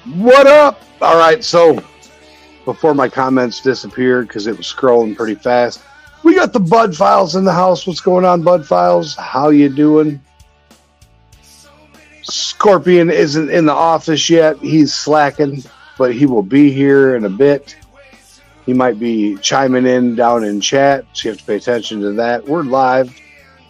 What up? All right, so before my comments disappeared because it was scrolling pretty fast, we got the Bud Files in the house. What's going on, Bud Files? How you doing? Scorpion isn't in the office yet. He's slacking, but he will be here in a bit. He might be chiming in down in chat, so you have to pay attention to that. We're live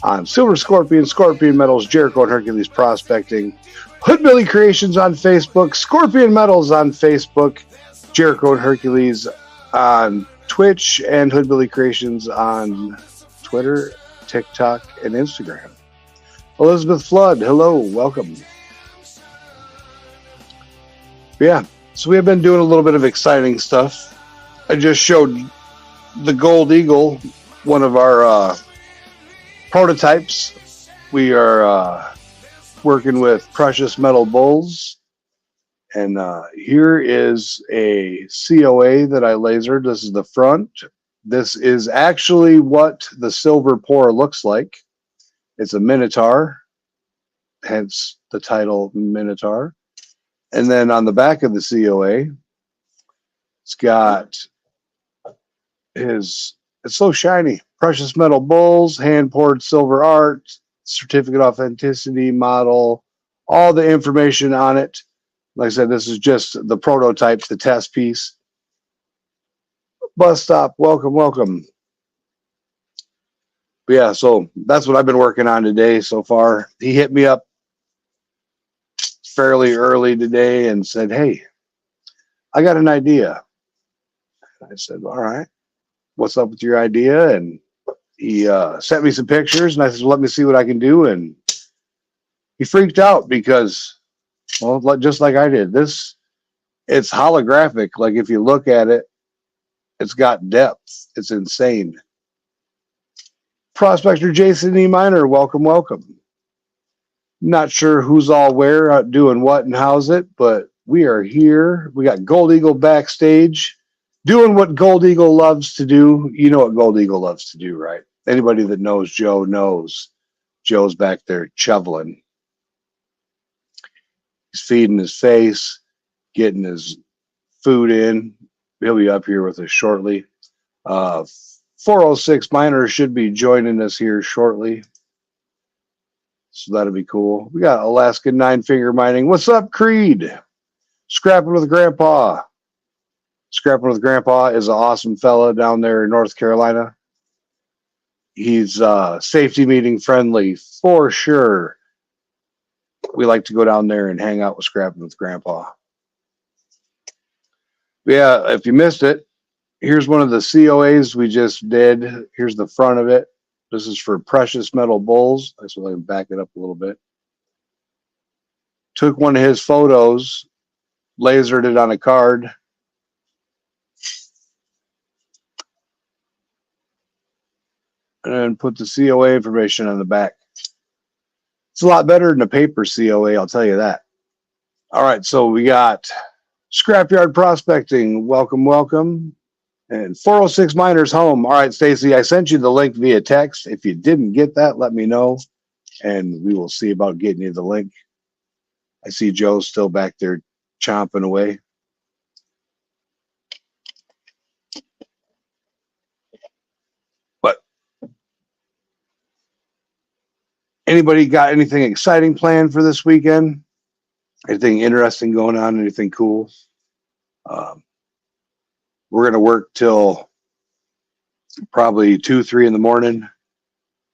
on Silver Scorpion, Scorpion Metals, Jericho and Hercules Prospecting, Hoodbilly Creations on Facebook, Scorpion Metals on Facebook, Jericho and Hercules on Twitch, and Hoodbilly Creations on Twitter, TikTok, and Instagram. Elizabeth Flood, hello, welcome. Yeah, so we have been doing a little bit of exciting stuff. I just showed the Gold Eagle, one of our prototypes. We are working with Precious Metal Bulls. And here is a COA that I lasered. This is the front. This is actually what the silver pour looks like. It's a Minotaur, hence the title Minotaur. And then on the back of the COA, it's got it's so shiny. Precious Metal Bulls, hand-poured silver art, certificate authenticity model, all the information on it. Like I said, this is just the prototype, the test piece. Bus stop, welcome, welcome. But yeah, so that's what I've been working on today so far. He hit me up fairly early today and said, hey, I got an idea. I said, all right, what's up with your idea? And he sent me some pictures, and I said, well, let me see what I can do. And he freaked out because, well, just like I did, it's holographic. Like if you look at it, it's got depth. It's insane. Prospector Jason E. Miner, welcome, welcome. Not sure who's all where, doing what, and how's it, but we are here. We got Gold Eagle backstage, doing what Gold Eagle loves to do. You know what Gold Eagle loves to do, right? Anybody that knows Joe knows. Joe's back there shoveling. He's feeding his face, getting his food in. He'll be up here with us shortly. 406 Miner should be joining us here shortly. So that'll be cool. We got Alaskan Nine Finger Mining. What's up, Creed? Scrapping with Grandpa. Scrapping with Grandpa is an awesome fella down there in North Carolina. He's safety meeting friendly for sure. We like to go down there and hang out with Scrapping with Grandpa. Yeah, if you missed it, here's one of the COAs we just did. Here's the front of it. This is for Precious Metal Bulls. I can back it up a little bit. Took one of his photos, lasered it on a card. And put the COA information on the back. It's a lot better than a paper COA, I'll tell you that. All right, so we got Scrapyard Prospecting. Welcome, welcome. And 406 Miners Home. All right, Stacy, I sent you the link via text. If you didn't get that, let me know, and we will see about getting you the link. I see Joe's still back there chomping away. But anybody got anything exciting planned for this weekend? Anything interesting going on? Anything cool? We're going to work till probably 2, 3 in the morning.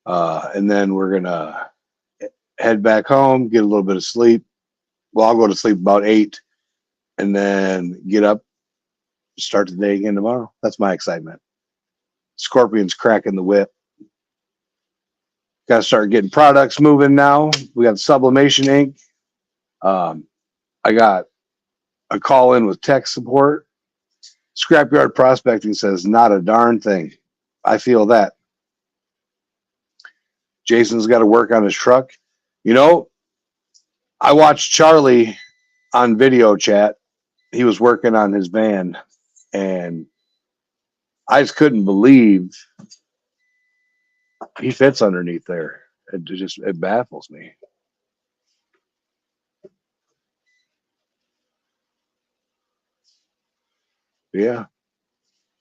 And then we're going to head back home, get a little bit of sleep. Well, I'll go to sleep about 8 and then get up, start the day again tomorrow. That's my excitement. Scorpion's cracking the whip. Got to start getting products moving now. We got sublimation ink. I got a call in with tech support. Scrapyard Prospecting says, not a darn thing. I feel that. Jason's got to work on his truck. You know, I watched Charlie on video chat. He was working on his van, and I just couldn't believe he fits underneath there. It baffles me. Yeah.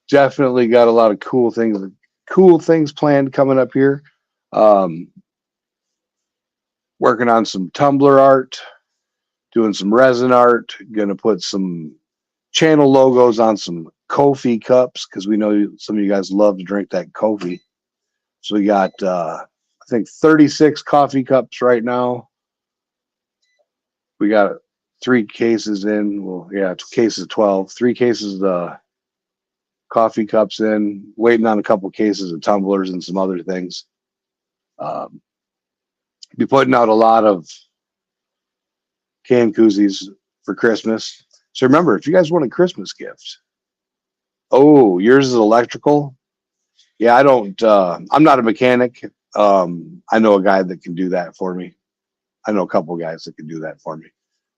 Definitely got a lot of cool things planned coming up here. Working on some Tumblr art, doing some resin art, gonna put some channel logos on some Kofi cups because we know some of you guys love to drink that Kofi. So we got I think 36 coffee cups right now. We got 3 cases in. Well, yeah, 2 cases 12, 3 cases of coffee cups in, waiting on a couple cases of tumblers and some other things. Be putting out a lot of can koozies for Christmas. So remember, if you guys want a Christmas gift, oh, yours is electrical. Yeah, I don't. I'm not a mechanic. I know a guy that can do that for me. I know a couple guys that can do that for me.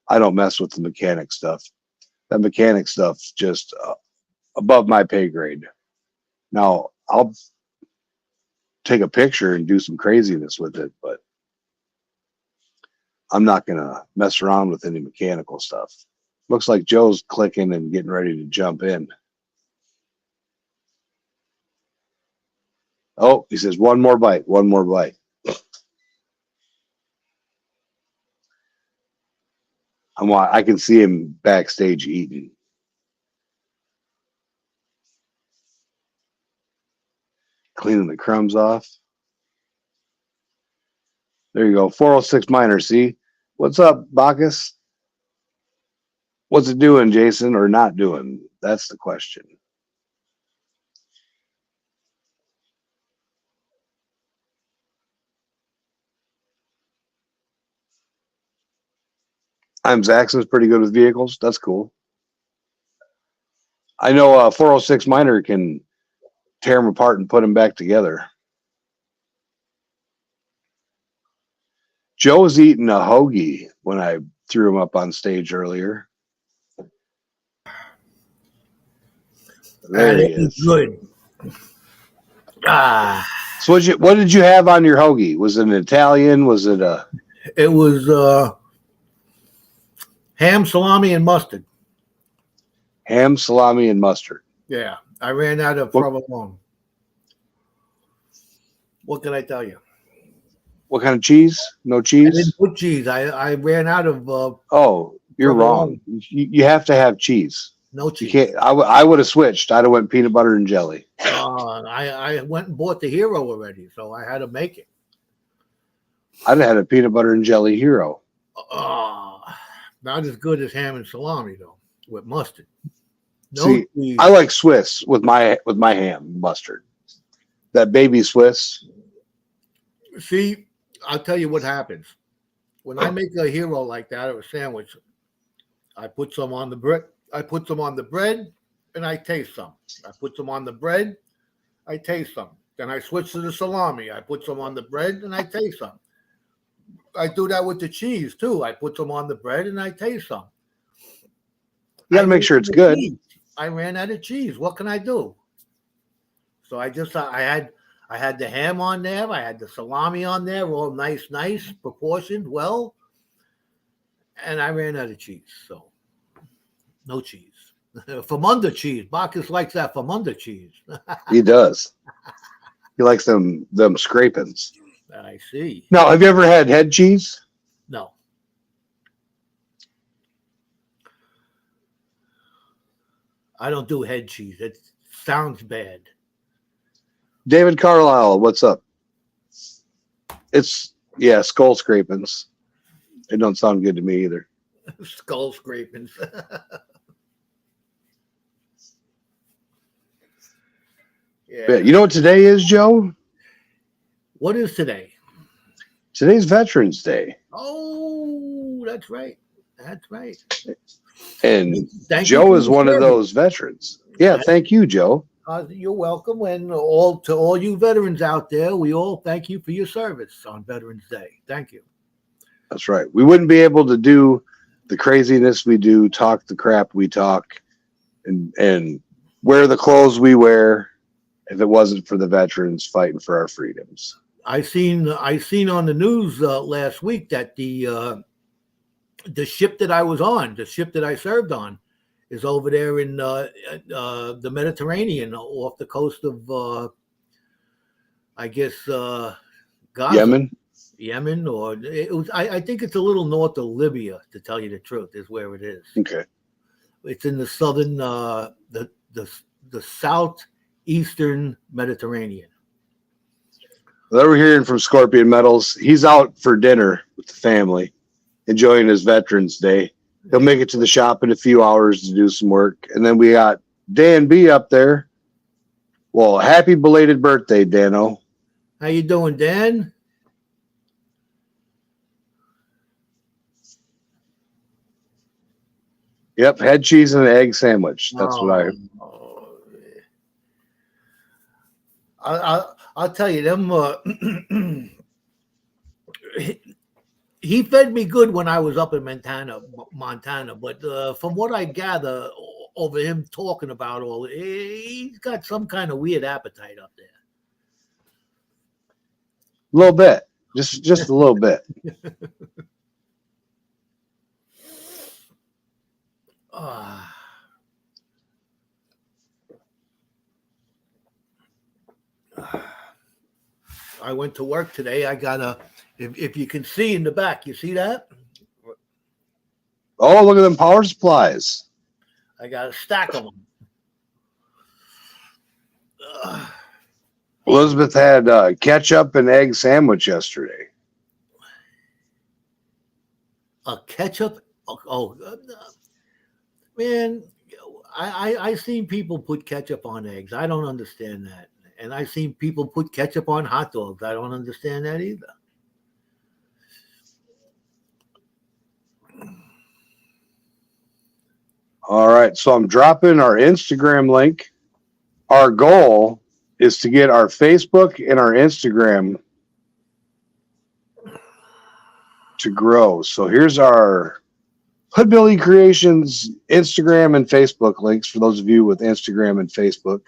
I don't mess with the mechanic stuff. That mechanic stuff's just above my pay grade. Now I'll take a picture and do some craziness with it, but I'm not gonna mess around with any mechanical stuff. Looks like Joe's clicking and getting ready to jump in. Oh, he says one more bite, one more bite. I can see him backstage eating. Cleaning the crumbs off. There you go. 406 Miner. See? What's up, Bacchus? What's it doing, Jason, or not doing? That's the question. I'm Zaxxon's pretty good with vehicles. That's cool. I know 406 Miner can tear them apart and put them back together. Joe was eating a hoagie when I threw him up on stage earlier. There he is. Good. So what did you have on your hoagie? Was it an Italian? Was it a? It was ham, salami, and mustard. Ham, salami, and mustard. Yeah, I ran out of provolone. What can I tell you? What kind of cheese? No cheese? I didn't put cheese. I ran out of. Oh, you're wrong. You have to have cheese. No cheese. You can't. I would have switched. I'd have went peanut butter and jelly. I went and bought the hero already, so I had to make it. I'd have had a peanut butter and jelly hero. Not as good as ham and salami though, with mustard. No See, cheese. I like Swiss with my ham mustard. That baby Swiss. See, I'll tell you what happens. When I make a hero like that or a sandwich, I put some on the bread. I put some on the bread and I taste some. I put some on the bread, I taste some. Then I switch to the salami. I put some on the bread and I taste some. I do that with the cheese too. I put some on the bread and I taste some. You got to make sure it's good. I ran out of cheese. What can I do? So I had the ham on there. I had the salami on there, all nice, proportioned, well. And I ran out of cheese. So no cheese. From under cheese. Bacchus likes that from under cheese. He does. He likes them scrapings. I see. Now, have you ever had head cheese? No. I don't do head cheese. It sounds bad. David Carlisle, what's up? It's skull scrapings. It don't sound good to me either. Skull scrapings. Yeah. You know what today is, Joe? What is today? Today's Veterans Day. Oh, that's right. That's right. And Joe is one of those veterans. Yeah, thank you, Joe. You're welcome. And to all you veterans out there, we all thank you for your service on Veterans Day. Thank you. That's right. We wouldn't be able to do the craziness we do, talk the crap we talk, and wear the clothes we wear if it wasn't for the veterans fighting for our freedoms. I seen on the news last week that the ship that I was on, the ship that I served on, is over there in the Mediterranean, off the coast of, I guess, Gaza, Yemen. or it was. I think it's a little north of Libya. To tell you the truth, is where it is. Okay. It's in the southern, the southeastern Mediterranean. Well, we're hearing from Scorpion Metals. He's out for dinner with the family, enjoying his Veterans Day. He'll make it to the shop in a few hours to do some work. And then we got Dan B up there. Well, happy belated birthday, Dano. How you doing, Dan? Yep, head cheese and an egg sandwich. That's what I'll tell you, them. He fed me good when I was up in Montana. But from what I gather over him talking about all, he's got some kind of weird appetite up there. A little bit, just a little bit. I went to work today. I got if you can see in the back, you see that? Oh, look at them power supplies. I got a stack of them. Elizabeth had ketchup and egg sandwich yesterday. A ketchup? Oh, man, I seen people put ketchup on eggs. I don't understand that. And I seen people put ketchup on hot dogs. I don't understand that either. All right, so I'm dropping our Instagram link. Our goal is to get our Facebook and our Instagram to grow. So here's our Hoodbilly Creations Instagram and Facebook links for those of you with Instagram and Facebook.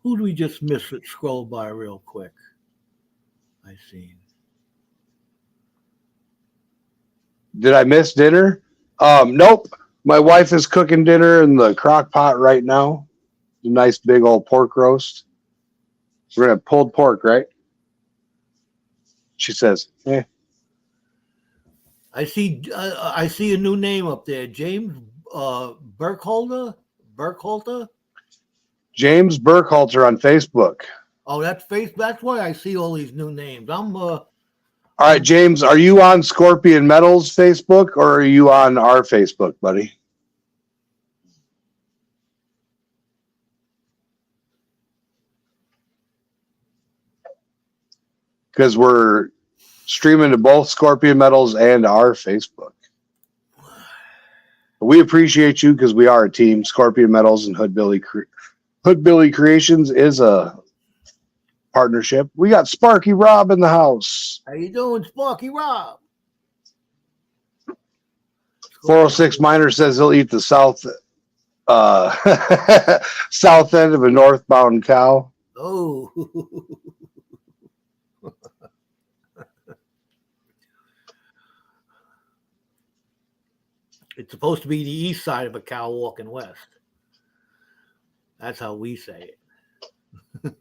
Who do we just miss it? Scroll by real quick. I see. Did I miss dinner? Nope. My wife is cooking dinner in the crock pot right now. A nice big old pork roast. We're gonna have pulled pork, right? She says, "Eh." I see a new name up there, James Burkholder. James Burkhalter on Facebook. Oh, that's why I see all these new names. All right, James, are you on Scorpion Metals Facebook or are you on our Facebook, buddy? Because we're streaming to both Scorpion Metals and our Facebook. We appreciate you because we are a team. Scorpion Metals and Hoodbilly Creations is a partnership. We got Sparky Rob in the house. How you doing, Sparky Rob? 406 Miner says he'll eat the south south end of a northbound cow. Oh. It's supposed to be the east side of a cow walking west. That's how we say it.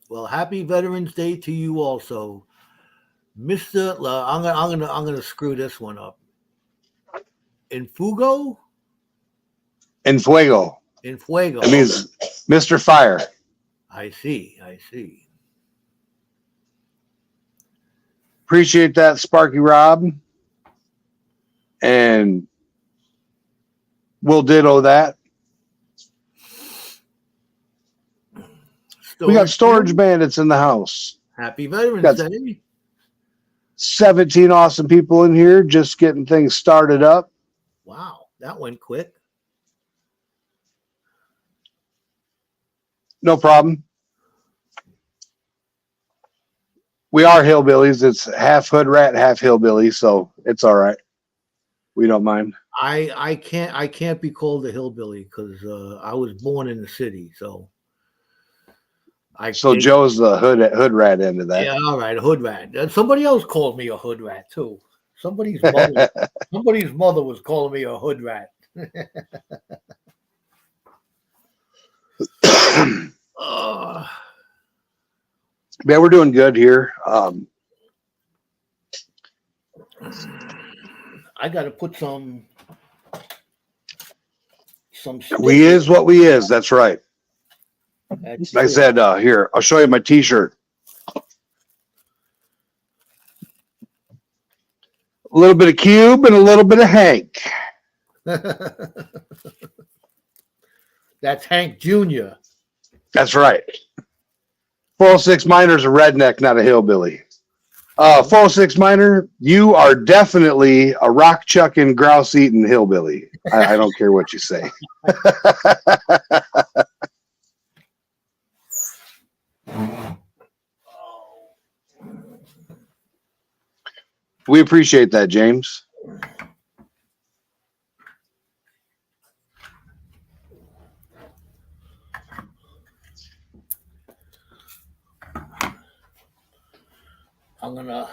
Well, happy Veterans Day to you also, Mr. I'm gonna screw this one up. En Fuego. Fuego. That means Mr. Fire. I see. Appreciate that, Sparky Rob. And we'll ditto that. We got Storage Bandits in the house. Happy Veterans Day. 17 awesome people in here just getting things started up. Wow, that went quick. No problem. We are hillbillies. It's half hood rat, half hillbilly, so it's all right. We don't mind. I can't be called a hillbilly because I was born in the city, so. So Joe's the hood rat end of that. Yeah, all right, a hood rat. Somebody else called me a hood rat too. Somebody's mother was calling me a hood rat. Man, we're doing good here. I got to put some. We is what we is. That's right. That's Like I true. said, here, I'll show you my t-shirt. A little bit of Cube and a little bit of Hank. That's Hank Jr. That's right. 406 Miner's a redneck, not a hillbilly. 406 Miner, you are definitely a rock chucking, grouse eating hillbilly. I don't care what you say. We appreciate that, James. I'm gonna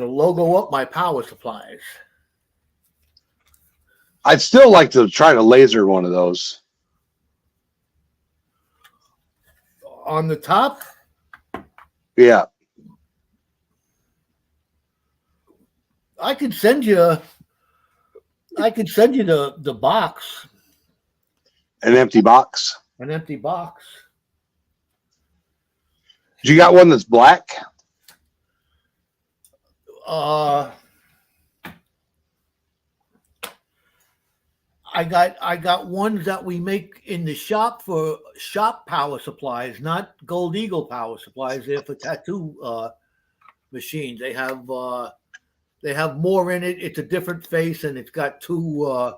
logo up my power supplies. I'd still like to try to laser one of those. On the top, Yeah. I could send you the box, An empty box. an empty box. You got one that's black? I got ones that we make in the shop for shop power supplies, not Gold Eagle power supplies. They're for tattoo machines. They have more in it. It's a different face, and it's got two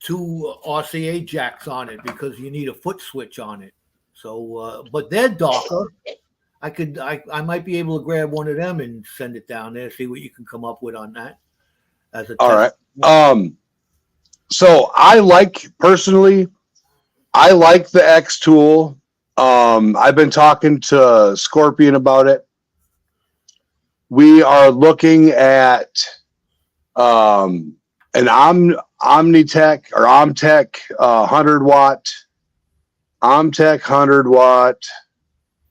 RCA jacks on it because you need a foot switch on it. So, but they're darker. I might be able to grab one of them and send it down there. See what you can come up with on that. As a All test. right. So personally, I like the X tool. I've been talking to Scorpion about it. We are looking at an Omnitech or Omtech 100 watt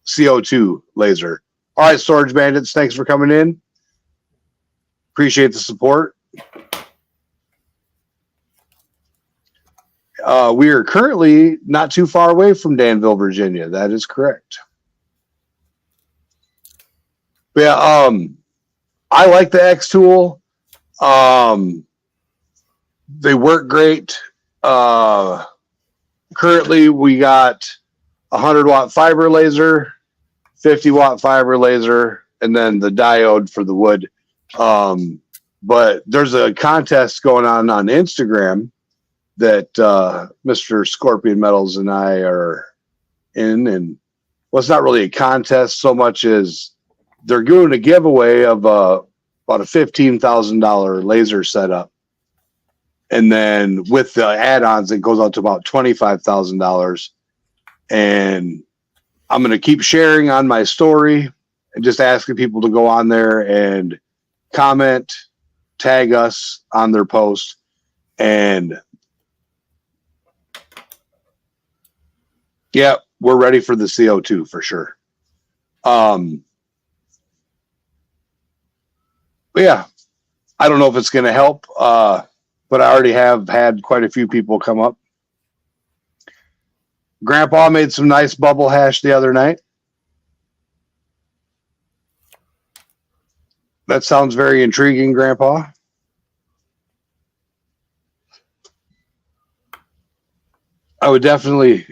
CO2 laser. All right, Storage Bandits, thanks for coming in. Appreciate the support. We are currently not too far away from Danville, Virginia. That is correct. But yeah, I like the X tool. They work great. Currently, we got 100 watt fiber laser, 50 watt fiber laser, and then the diode for the wood. But there's a contest going on Instagram that Mr. Scorpion Metals and I are in, and well, it's not really a contest so much as they're doing a giveaway of about a $15,000 laser setup, and then with the add-ons, it goes out to about $25,000. And I'm going to keep sharing on my story and just asking people to go on there and comment, tag us on their post, and yeah, we're ready for the CO2 for sure. But yeah, I don't know if it's going to help, but I already have had quite a few people come up. Grandpa made some nice bubble hash the other night. That sounds very intriguing, Grandpa. I would definitely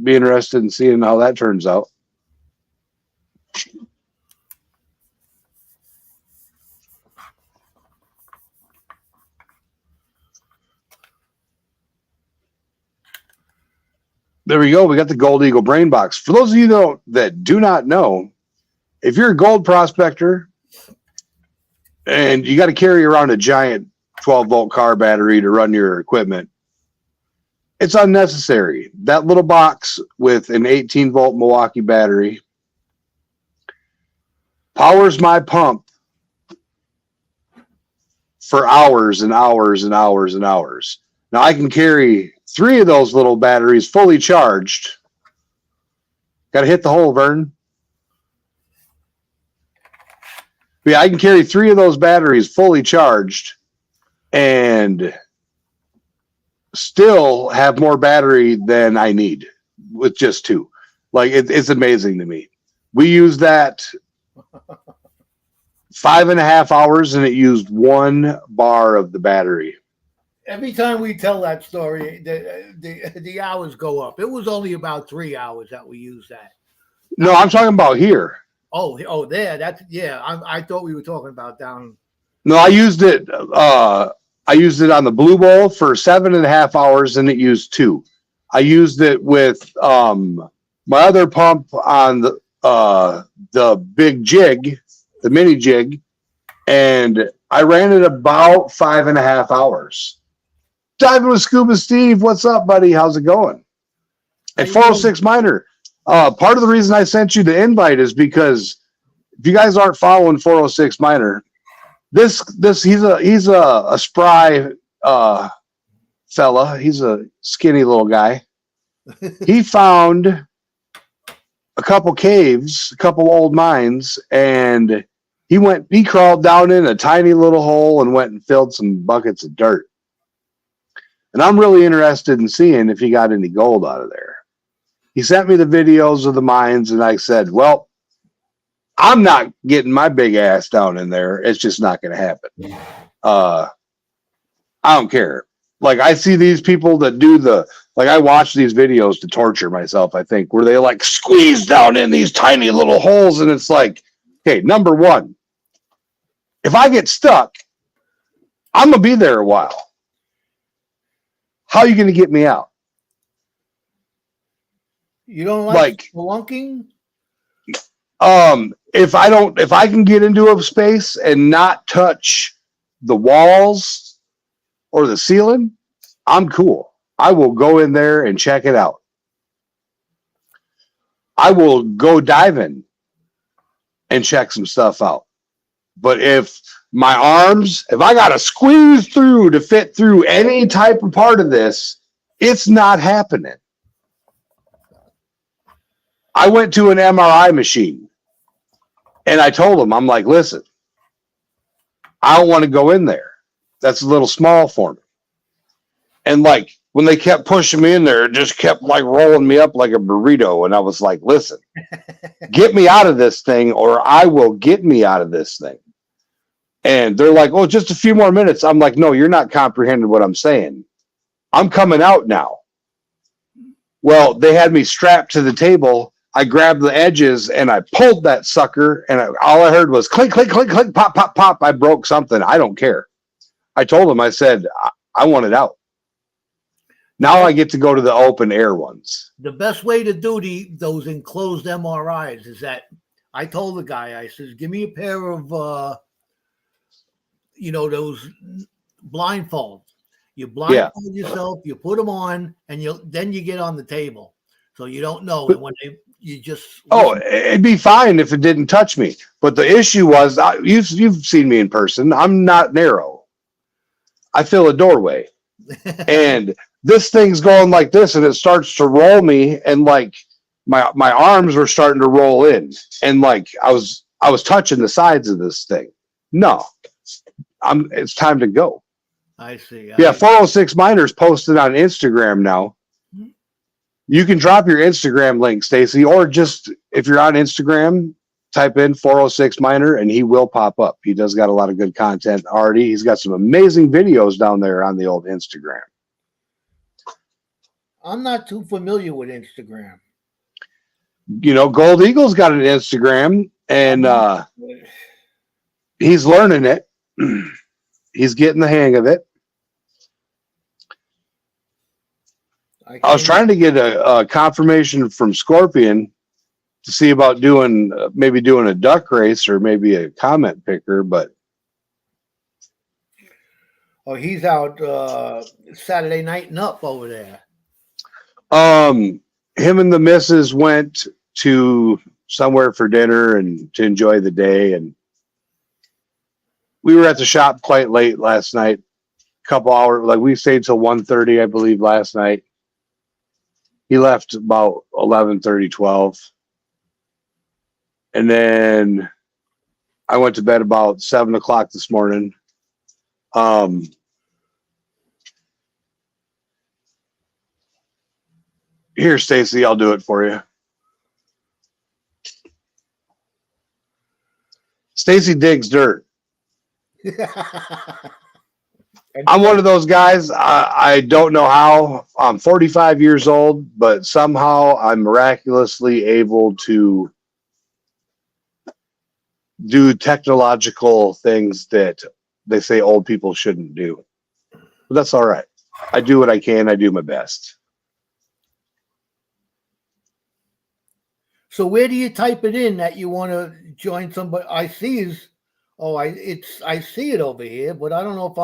be interested in seeing how that turns out. There we go. We got the Gold Eagle Brain Box. For those of you that do not know, if you're a gold prospector and you got to carry around a giant 12-volt car battery to run your equipment, It's unnecessary. That little box with an 18-volt Milwaukee battery powers my pump for hours and hours and hours and hours. Now I can carry 3 of those little batteries fully charged. Got to hit the hole, Vern. But yeah, I can carry 3 of those batteries fully charged and still have more battery than I need with just 2. Like it's amazing to me. We used that 5.5 hours and it used 1 bar of the battery. Every time we tell that story, the hours go up. It was only about 3 hours that we used that. No, I'm talking about here. Oh, there. That's yeah. I thought we were talking about down. No, I used it. I used it on the Blue Bowl for 7.5 hours, and it used 2. I used it with my other pump on the big jig, the mini jig, and I ran it about 5.5 hours. Diving with Scuba Steve, what's up, buddy? How's it going? At 406 Miner. Part of the reason I sent you the invite is because if you guys aren't following 406 Miner, he's a spry fella. He's a skinny little guy. He found a couple caves, a couple old mines, and he crawled down in a tiny little hole and went and filled some buckets of dirt. And I'm really interested in seeing if he got any gold out of there. He sent me the videos of the mines, and I said, well, I'm not getting my big ass down in there. It's just not going to happen. I don't care. Like, I see these people that do I watch these videos to torture myself, I think, where they like squeeze down in these tiny little holes. And it's like, okay, number one, if I get stuck, I'm going to be there a while. How are you going to get me out? You don't like spelunking? If I can get into a space and not touch the walls or the ceiling, I'm cool. I will go in there and check it out. I will go diving and check some stuff out. But if I got to squeeze through to fit through any type of part of this, it's not happening. I went to an MRI machine and I told them, I'm like, listen, I don't want to go in there. That's a little small for me. And like, when they kept pushing me in there, it just kept like rolling me up like a burrito. And I was like, listen, get me out of this thing or I will get me out of this thing. And they're like, oh, just a few more minutes. I'm like, no, you're not comprehending what I'm saying. I'm coming out now. Well, they had me strapped to the table. I grabbed the edges and I pulled that sucker. And all I heard was click, click, click, click, pop, pop, pop. I broke something. I don't care. I told them, I said, I want it out. Now I get to go to the open air ones. The best way to do those enclosed MRIs is that I told the guy, I says, give me a pair of, those blindfolds. You blindfold yourself, you put them on, and then you get on the table. So you don't know. And when you just... Oh, it'd be fine if it didn't touch me. But the issue was, you've seen me in person. I'm not narrow. I fill a doorway. And this thing's going like this, and it starts to roll me, and like my arms were starting to roll in. And like I was touching the sides of this thing. No. It's time to go. I see. 406 Miners posted on Instagram now. You can drop your Instagram link, Stacy, or just if you're on Instagram, type in 406 Miner and he will pop up. He does got a lot of good content already. He's got some amazing videos down there on the old Instagram. I'm not too familiar with Instagram. Gold Eagle's got an Instagram and he's learning it. He's getting the hang of it. I was trying to get a confirmation from Scorpion to see about maybe doing a duck race or maybe a comment picker, but he's out Saturday night and up over there. Him and the missus went to somewhere for dinner and to enjoy the day, and we were at the shop quite late last night. Couple hours, like we stayed till 1:30, I believe, last night. He left about 11:30, 12. And then I went to bed about 7 o'clock this morning. Here, Stacy, I'll do it for you. Stacy digs dirt. I'm one of those guys. I don't know how. I'm 45 years old, but somehow I'm miraculously able to do technological things that they say old people shouldn't do. But that's all right. I do what I can. I do my best. So where do you type it in that you want to join somebody? I see is, I see it over here, but I don't know if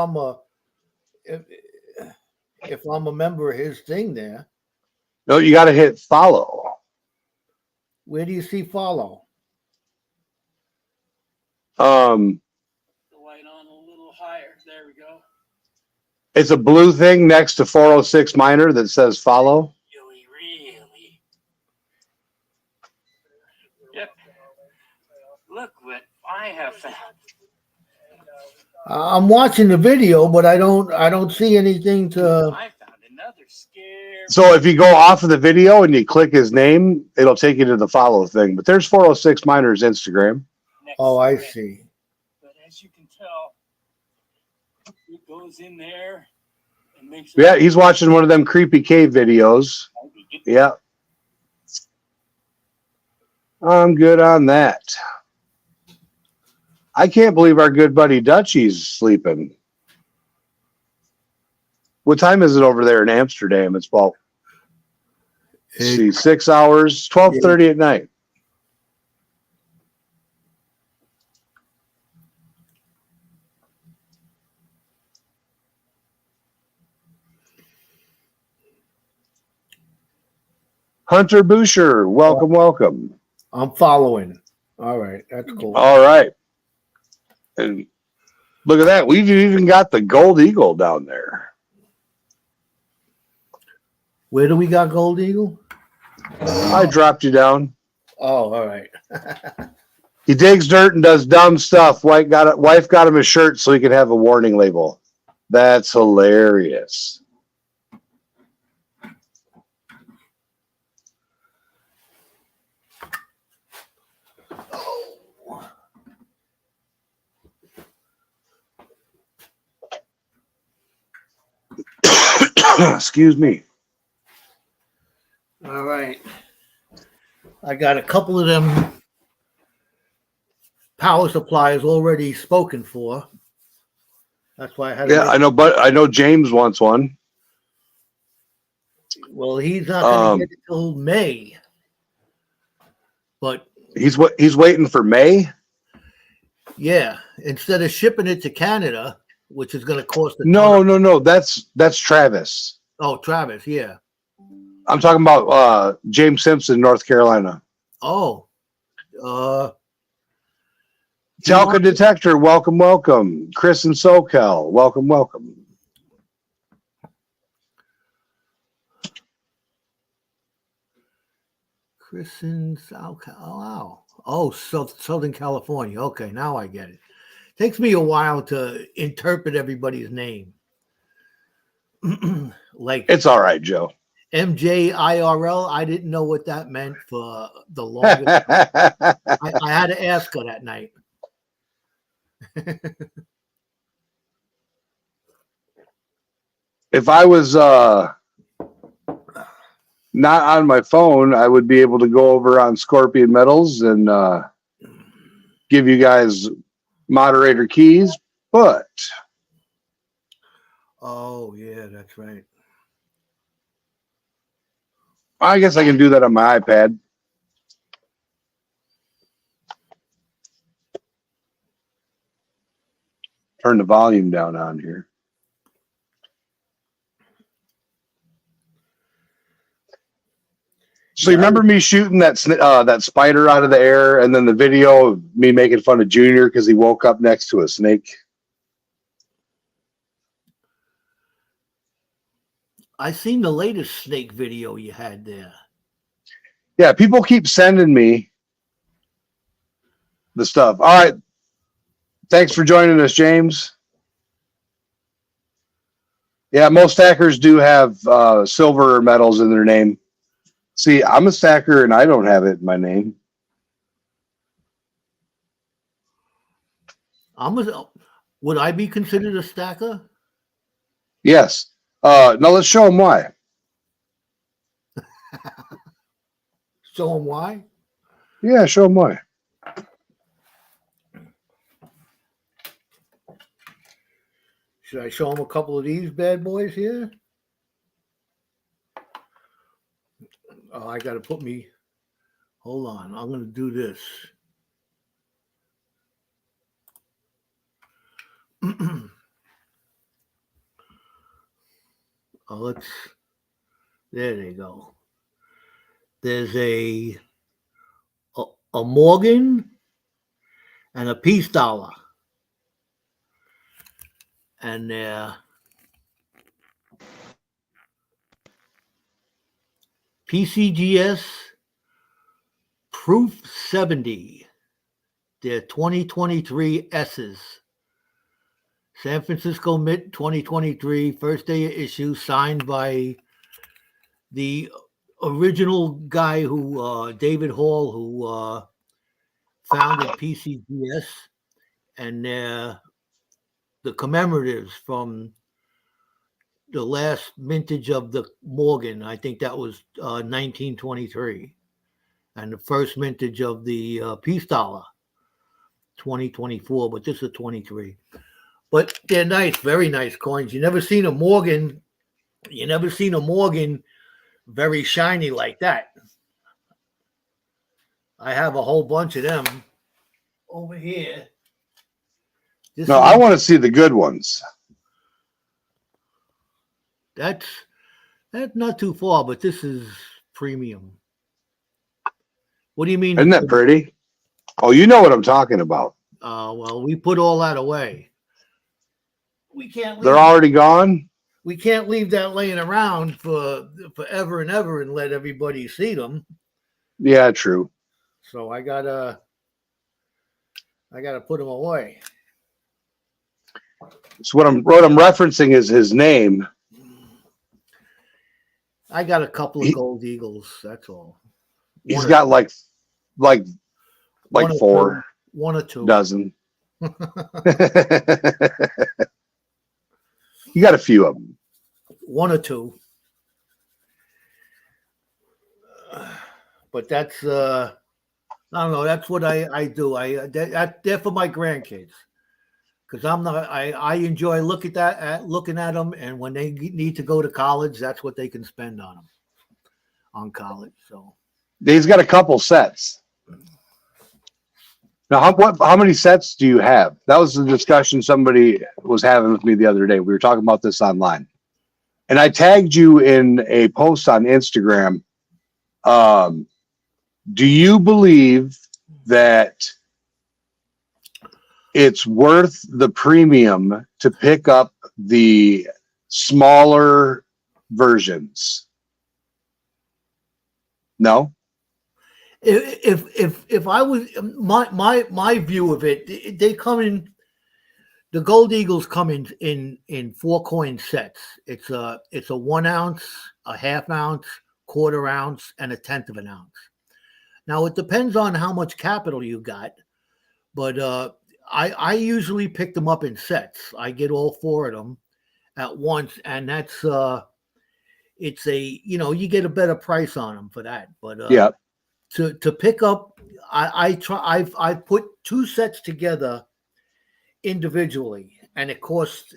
I'm a member of his thing there. No, you got to hit follow. Where do you see follow? The light on a little higher. There we go. It's a blue thing next to 406 Minor that says follow. Really? Yep. Look what I have found. I'm watching the video, but I don't see anything to. I found another scare. So if you go off of the video and you click his name, it'll take you to the follow thing. But there's 406 Minor's Instagram. Oh, I see. But as you can tell, it goes in there and makes. Yeah, he's watching one of them creepy cave videos. Yeah. I'm good on that. I can't believe our good buddy Dutchie's sleeping. What time is it over there in Amsterdam? It's about, let's see, 6 hours, 12:30 at night. Hunter Boucher, welcome, welcome. I'm following. All right, that's cool. All right. And look at that. We've even got the Gold Eagle down there. Where do we got Gold Eagle? I dropped you down. Oh, all right. He digs dirt and does dumb stuff. Wife got him a shirt so he could have a warning label. That's hilarious. Excuse me. All right. I got a couple of them power supplies already spoken for. That's why I had. Yeah, I know, but I know James wants one. Well, he's not going to get it till May. But he's waiting for May. Yeah, instead of shipping it to Canada, which is going to cost. No. That's Travis. Oh, Travis. Yeah. I'm talking about James Simpson, North Carolina. Oh. Telka Detector, welcome, welcome. Chris and SoCal, welcome, welcome. Chris in SoCal. Oh, wow. Oh, Southern California. Okay, now I get it. Takes me a while to interpret everybody's name. Like it's all right, Joe. MJIRL. I didn't know what that meant for the longest. I had to ask her that night. If I was not on my phone, I would be able to go over on Scorpion Metals and give you guys moderator keys, but oh yeah, that's right. I guess I can do that on my iPad. Turn the volume down on here. So you remember me shooting that spider out of the air, and then the video of me making fun of Junior because he woke up next to a snake? I seen the latest snake video you had there. Yeah, people keep sending me the stuff. All right. Thanks for joining us, James. Yeah, most stackers do have silver medals in their name. See, I'm a stacker and I don't have it in my name. Would I be considered a stacker? Yes. Now let's show them why. Show them why? Yeah, show them why. Should I show them a couple of these bad boys here? Oh, I got to put me. Hold on. I'm going to do this. There they go. There's a Morgan and a peace dollar. And PCGS Proof 70. They're 2023 S's. San Francisco Mint 2023, first day of issue, signed by the original guy who, David Hall, who founded PCGS, and the commemoratives from the last mintage of the Morgan. I think that was 1923, and the first mintage of the peace dollar, 2024, but this is 23. But they're nice, very nice coins. You never seen a Morgan very shiny like that. I have a whole bunch of them over here. I want to see the good ones. That's not too far, but this is premium. What do you mean? Isn't that pretty? Oh, you know what I'm talking about. Well, we put all that away. We can't. They're already gone. We can't leave that laying around for forever and ever and let everybody see them. Yeah, true. So I gotta put them away. So what I'm referencing is his name. I got a couple of gold eagles. That's all. He's got like four, one or two dozen. You got a few of them. One or two. But that's I don't know. That's what I do. They're for my grandkids, because I enjoy looking at them, and when they need to go to college, that's what they can spend on them, on college. So he's got a couple sets. Now, how many sets do you have? That was the discussion somebody was having with me the other day. We were talking about this online, and I tagged you in a post on Instagram. Do you believe that it's worth the premium to pick up the smaller versions? No. If I was my view of it, they come in. The gold eagles come in 4 coin sets. It's a 1 ounce, a half ounce, quarter ounce, and a 1/10 of an ounce. Now it depends on how much capital you got, but I usually pick them up in sets. I get all 4 of them at once, and that's it's a you get a better price on them for that. But yeah. To pick up, I put 2 sets together individually, and it costs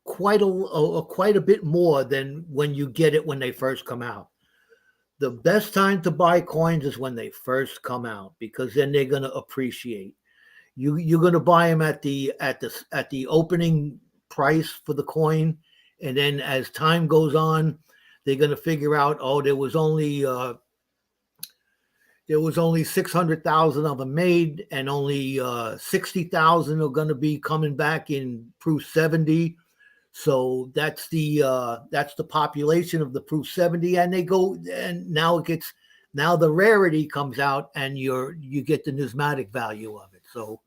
quite a bit more than when you get it when they first come out. The best time to buy coins is when they first come out, because then they're going to appreciate. You're going to buy them at the opening price for the coin, and then as time goes on, they're going to figure out, oh, there was only 600,000 of them made, and only 60,000 are going to be coming back in proof 70. So that's the population of the proof 70, and they go, and now the rarity comes out, and you get the numismatic value of it. So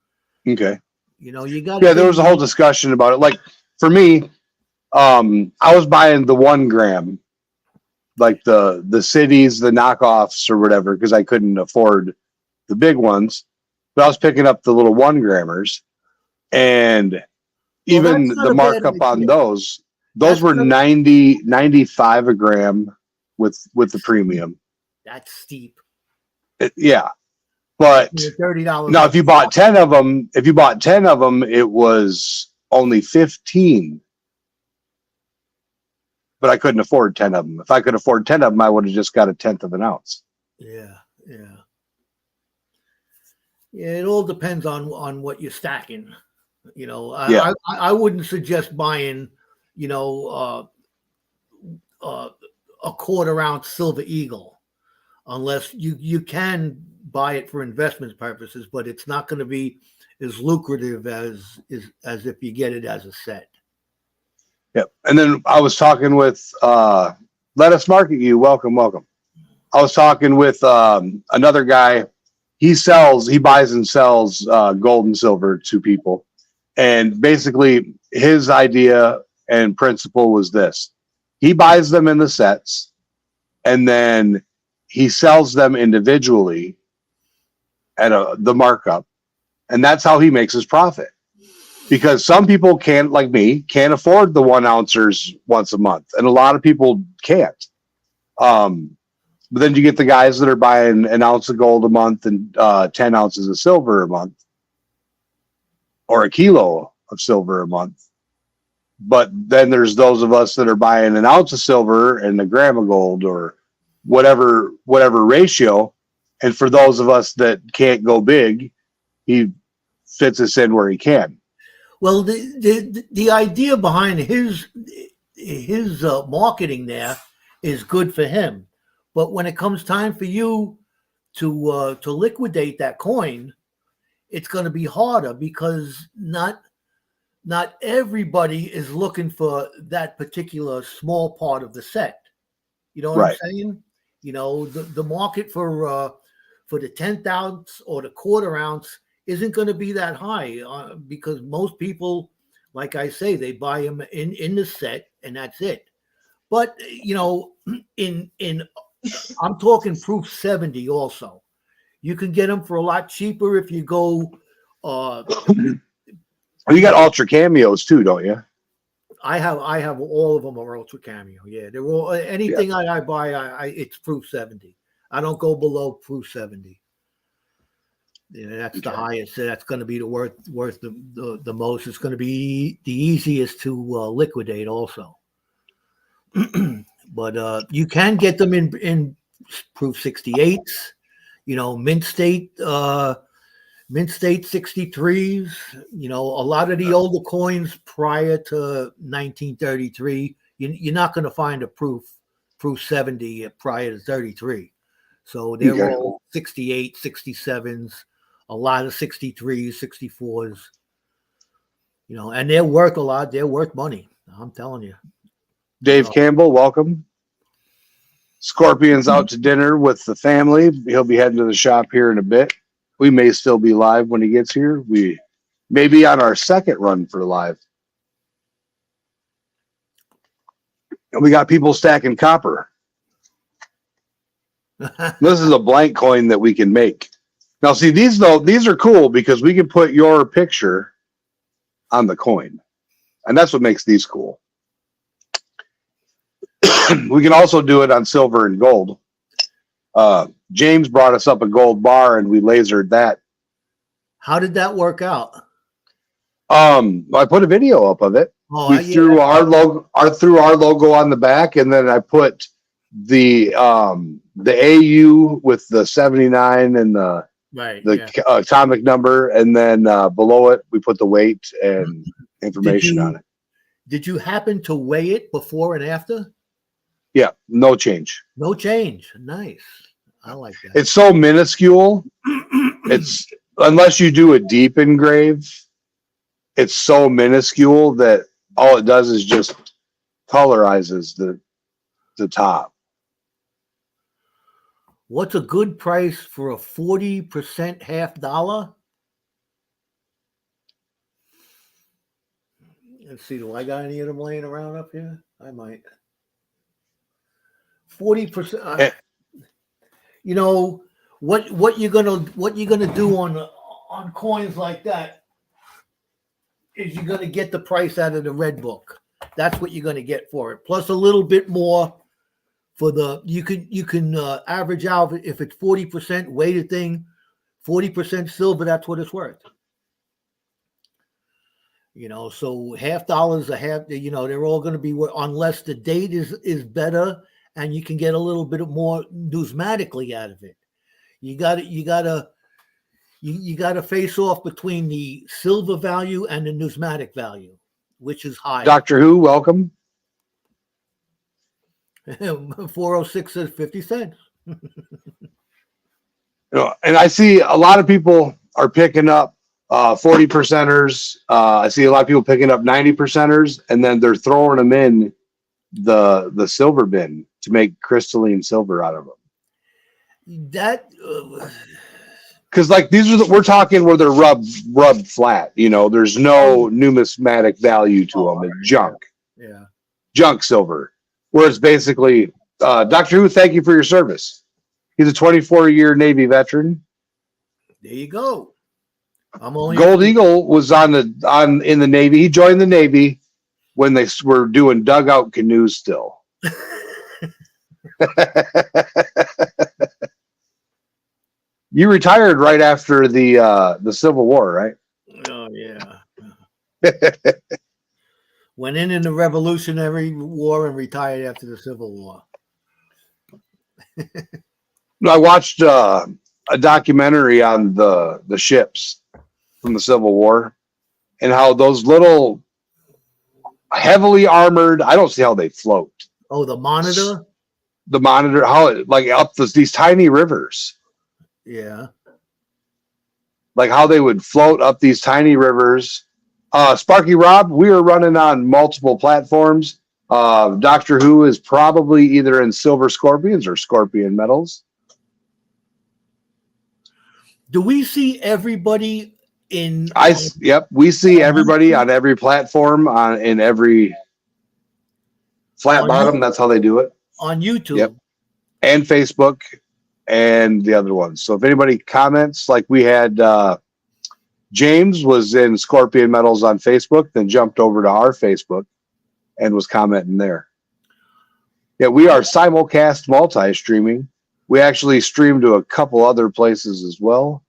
Okay. you got there was a whole discussion about it. Like for me, I was buying the 1 gram, like the cities, the knockoffs or whatever, because I couldn't afford the big ones. But I was picking up the little 1 grammers, and even that's not the a bad markup on idea. those That's were not- 95 a gram with the premium. That's steep. Yeah. But $30. now if you bought 10 of them, it was only 15. But I couldn't afford 10 of them. If I could afford 10 of them, I would have just got 1/10 of an ounce. Yeah. It all depends on what you're stacking. I wouldn't suggest buying, a 1/4 ounce Silver Eagle, unless you can buy it for investment purposes, but it's not going to be as lucrative as if you get it as a set. Yep. And then I was talking with Let Us Market You. Welcome. I was talking with another guy. He buys and sells gold and silver to people. And basically his idea and principle was this. He buys them in the sets, and then he sells them individually at the markup. And that's how he makes his profit. Because some people can't, like me, can't afford the 1 ouncers once a month. And a lot of people can't. But then you get the guys that are buying 1 ounce of gold a month and 10 ounces of silver a month, or 1 kilo of silver a month. But then there's those of us that are buying 1 ounce of silver and 1 gram of gold, or whatever ratio. And for those of us that can't go big, he fits us in where he can. Well, the idea behind his marketing there is good for him, but when it comes time for you to liquidate that coin, it's going to be harder, because not everybody is looking for that particular small part of the set. You know what I'm saying? The market for the 10th ounce or the 1/4 ounce isn't going to be that high, because most people, like I say, they buy them in the set, and that's it. But I'm talking proof 70 also. You can get them for a lot cheaper if you go. You got ultra cameos too, don't you? I have all of them are ultra cameo. Yeah, they're all, anything I buy. It's proof 70. I don't go below proof 70. That's the highest. That's going to be the worth the most. It's going to be the easiest to liquidate also. But you can get them in proof 68s, mint state 63s. A lot of the older coins prior to 1933, you're not going to find a proof 70 prior to 33. So they're all 68, 67s. A lot of 63s, 64s, and they're worth a lot. They're worth money. I'm telling you. Dave Campbell, welcome. Scorpion's out to dinner with the family. He'll be heading to the shop here in a bit. We may still be live when he gets here. We may be on our second run for live. And we got people stacking copper. This is a blank coin that we can make. Now, see, these are cool because we can put your picture on the coin. And that's what makes these cool. We can also do it on silver and gold. James brought us up a gold bar, and we lasered that. How did that work out? I put a video up of it. We threw our logo on the back, and then I put the AU with the 79 and the atomic number, and then below it we put the weight and information on it. Did you happen to weigh it before and after? Yeah, no change. No change. Nice. I like that. It's so minuscule. It's unless you do a deep engrave, it's so minuscule that all it does is just colorizes the top. What's a good price for a 40% half dollar? Let's see. Do I got any of them laying around up here? I might. 40%. You know what you're gonna do on coins like that is you're gonna get the price out of the red book. That's what you're gonna get for it, plus a little bit more for the. You can average out if it's 40% weighted thing, 40% silver. That's what it's worth. You know, so half dollars a half. You know, they're all going to be unless the date is better and you can get a little bit more numismatically out of it. You got to face off between the silver value and the numismatic value, which is high. Doctor Who, welcome. 406 says 50 cents. You know, and I see a lot of people are picking up 40 percenters. I see a lot of people picking up 90 percenters, and then they're throwing them in the silver bin to make crystalline silver out of them. That because like these are we're talking where they're rubbed flat. You know, there's no numismatic value to them. It's junk. Yeah. Junk silver. Where it's basically Doctor Who, thank you for your service. He's a 24-year Navy veteran. There you go. I'm only Gold Eagle was in the Navy. He joined the Navy when they were doing dugout canoes still. You retired right after the Civil War, right? Oh yeah. Went in the Revolutionary War and retired after the Civil War. I watched a documentary on the ships from the Civil War and how those little heavily armored, I don't see how they float. Oh, the Monitor? The Monitor, how it, like up these tiny rivers. Yeah. Like how they would float up these tiny rivers. Sparky Rob, we are running on multiple platforms. Doctor Who is probably either in Silver Scorpions or Scorpion Metals. Do we see everybody in? Yep, we see everybody on every platform in every flat bottom. That's how they do it on YouTube. Yep, and Facebook and the other ones. So if anybody comments, like we had. James was in Scorpion Metals on Facebook, then jumped over to our Facebook and was commenting there. Yeah, we are simulcast multi-streaming. We actually stream to a couple other places as well.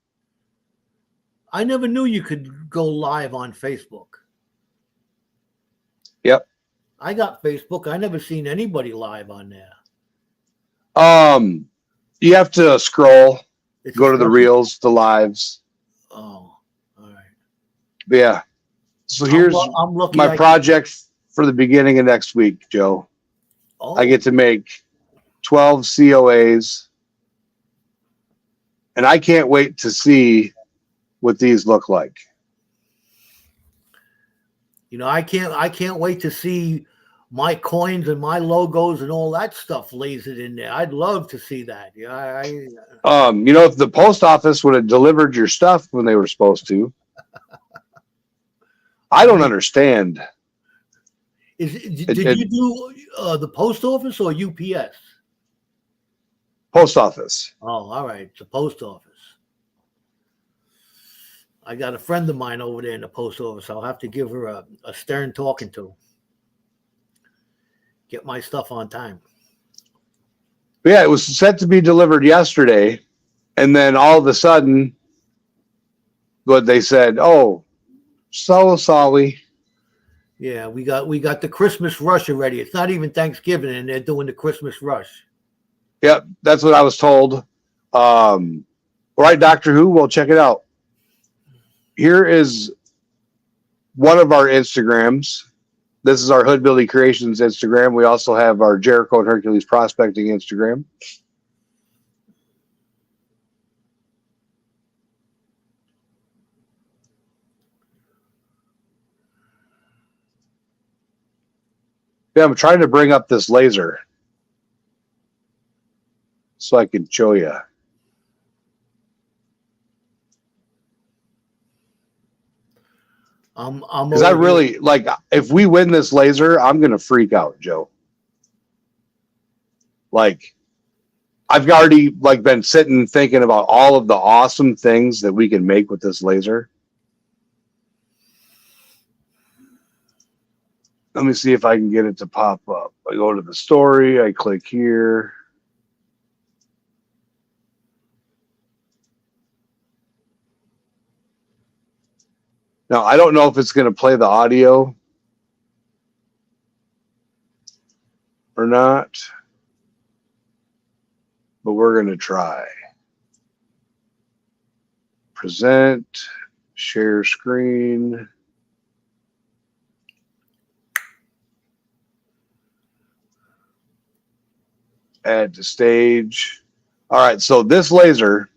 I never knew you could go live on Facebook. Yep. I got Facebook. I never seen anybody live on there. You have to scroll, go to the reels, the lives. Oh. Yeah. So here's my project for the beginning of next week, Joe. Oh. I get to make 12 COAs. And I can't wait to see what these look like. You know, I can't wait to see my coins and my logos and all that stuff lasered in there. I'd love to see that. Yeah, you know, if the post office would have delivered your stuff when they were supposed to. I don't understand. Did you do the post office or UPS? Post office. Oh, all right. It's the post office. I got a friend of mine over there in the post office. I'll have to give her a stern talking to. Get my stuff on time. Yeah, it was set to be delivered yesterday. And then all of a sudden, what they said, oh, so sorry. Yeah, we got the Christmas rush already. It's not even Thanksgiving, and they're doing the Christmas rush. Yep, that's what I was told. All right, Doctor Who, we'll check it out. Here is one of our Instagrams This is our Hoodbilly Creations Instagram. We also have our Jericho and Hercules Prospecting Instagram. Yeah, I'm trying to bring up this laser so I can show you. Because I really like, if we win this laser, I'm gonna freak out, Joe. Like, I've already like been sitting thinking about all of the awesome things that we can make with this laser. Let me see if I can get it to pop up. I go to the story, I click here. Now, I don't know if it's going to play the audio or not, but we're going to try. Present, share screen. Add to stage. All right, so this laser,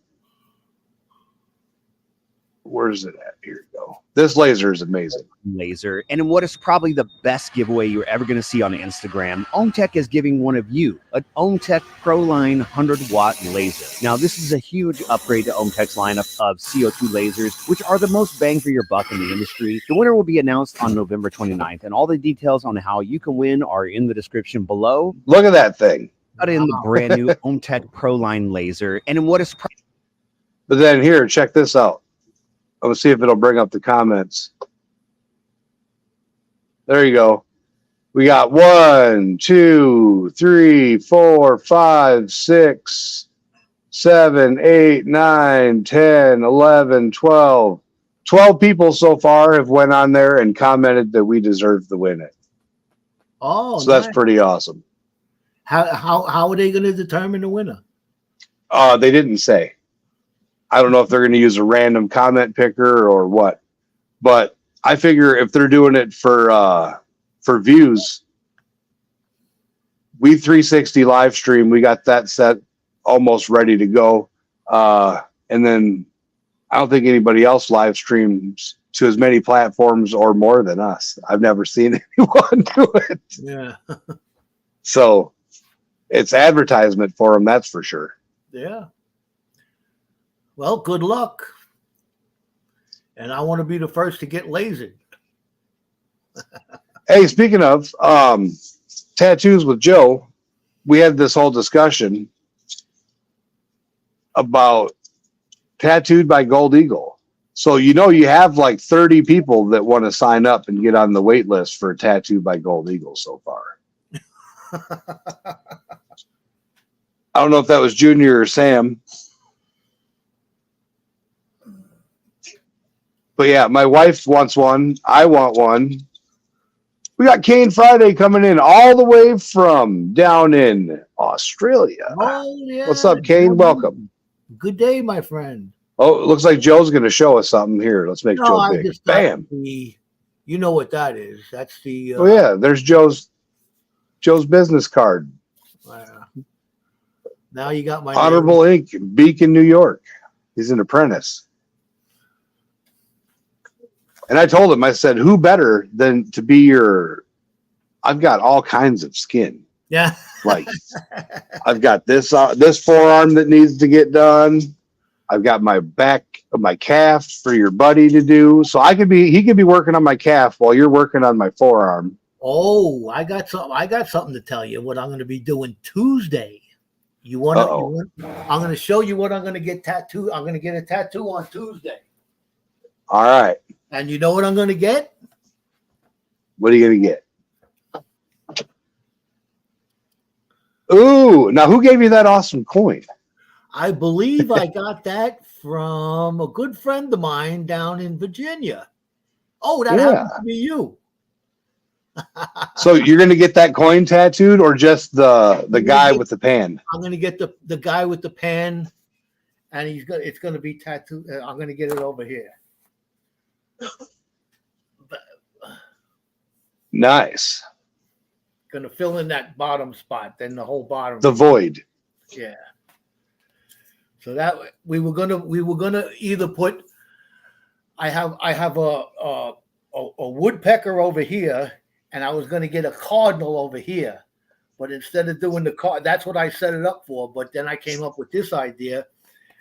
where's it at? Here we go. This laser is amazing. Laser, and in what is probably the best giveaway you're ever going to see on Instagram, OhmTech is giving one of you an OhmTech ProLine 100-watt laser. Now, this is a huge upgrade to OhmTech's lineup of CO2 lasers, which are the most bang for your buck in the industry. The winner will be announced on November 29th, and all the details on how you can win are in the description below. Look at that thing. Got in the brand new OhmTech ProLine laser, and in what is But then here, check this out. I'm gonna see if it'll bring up the comments. There you go. We got 1, 2, 3, 4, 5, 6, 7, 8, 9, 10, 11, 12. 12 people so far have went on there and commented that we deserve to win it. Oh, so that's pretty awesome. How are they going to determine the winner? They didn't say. I don't know if they're going to use a random comment picker or what, but I figure if they're doing it for views, we 360 live stream. We got that set almost ready to go, and then I don't think anybody else live streams to as many platforms or more than us. I've never seen anyone do it. Yeah. So it's advertisement for them, that's for sure. Yeah. Well, good luck. And I want to be the first to get lasered. Hey, speaking of tattoos with Joe, we had this whole discussion about Tattooed by Gold Eagle. So, you know, you have like 30 people that want to sign up and get on the wait list for Tattooed by Gold Eagle so far. I don't know if that was Junior or Sam. But yeah, my wife wants one. I want one. We got Kane Friday coming in all the way from down in Australia. Oh, yeah. What's up, Kane? Welcome. Good day, my friend. Oh, it looks like Joe's going to show us something here. Let's make Joe big. Bam. You know what that is. That's the... oh, yeah. There's Joe's business card. Now you got my... Honorable Inc., Beacon, New York. He's an apprentice. And I told him, I said, who better than to be your... I've got all kinds of skin. Yeah. Like, I've got this forearm that needs to get done. I've got my back of my calf for your buddy to do. So he could be working on my calf while you're working on my forearm. Oh, I got something to tell you. What I'm going to be doing Tuesday. You want to? I'm going to show you what I'm going to get tattooed. I'm going to get a tattoo on Tuesday. All right. And you know what I'm going to get? What are you going to get? Ooh, now who gave you that awesome coin? I believe I got that from a good friend of mine down in Virginia. Oh, that happens to be you. So you're going to get that coin tattooed, or just the guy with the pan? I'm going to get the guy with the pan, and it's going to be tattooed. I'm going to get it over here. Nice. Gonna fill in that bottom spot, then the whole bottom. The void. Yeah. So that we were gonna either put. I have a woodpecker over here, and I was gonna get a cardinal over here, but instead of doing the card, that's what I set it up for. But then I came up with this idea,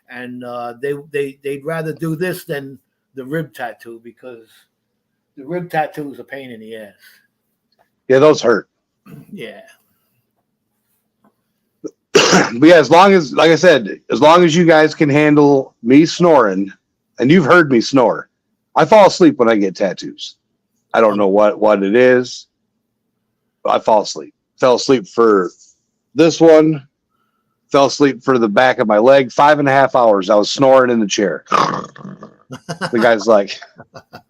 and they'd rather do this than the rib tattoo because the rib tattoo is a pain in the ass. Yeah, those hurt. Yeah. But yeah, as long as, like I said, as long as you guys can handle me snoring, and you've heard me snore, I fall asleep when I get tattoos. I don't know what it is, but I fall asleep. Fell asleep for this one. Fell asleep for the back of my leg. 5.5 hours. I was snoring in the chair. The guy's like,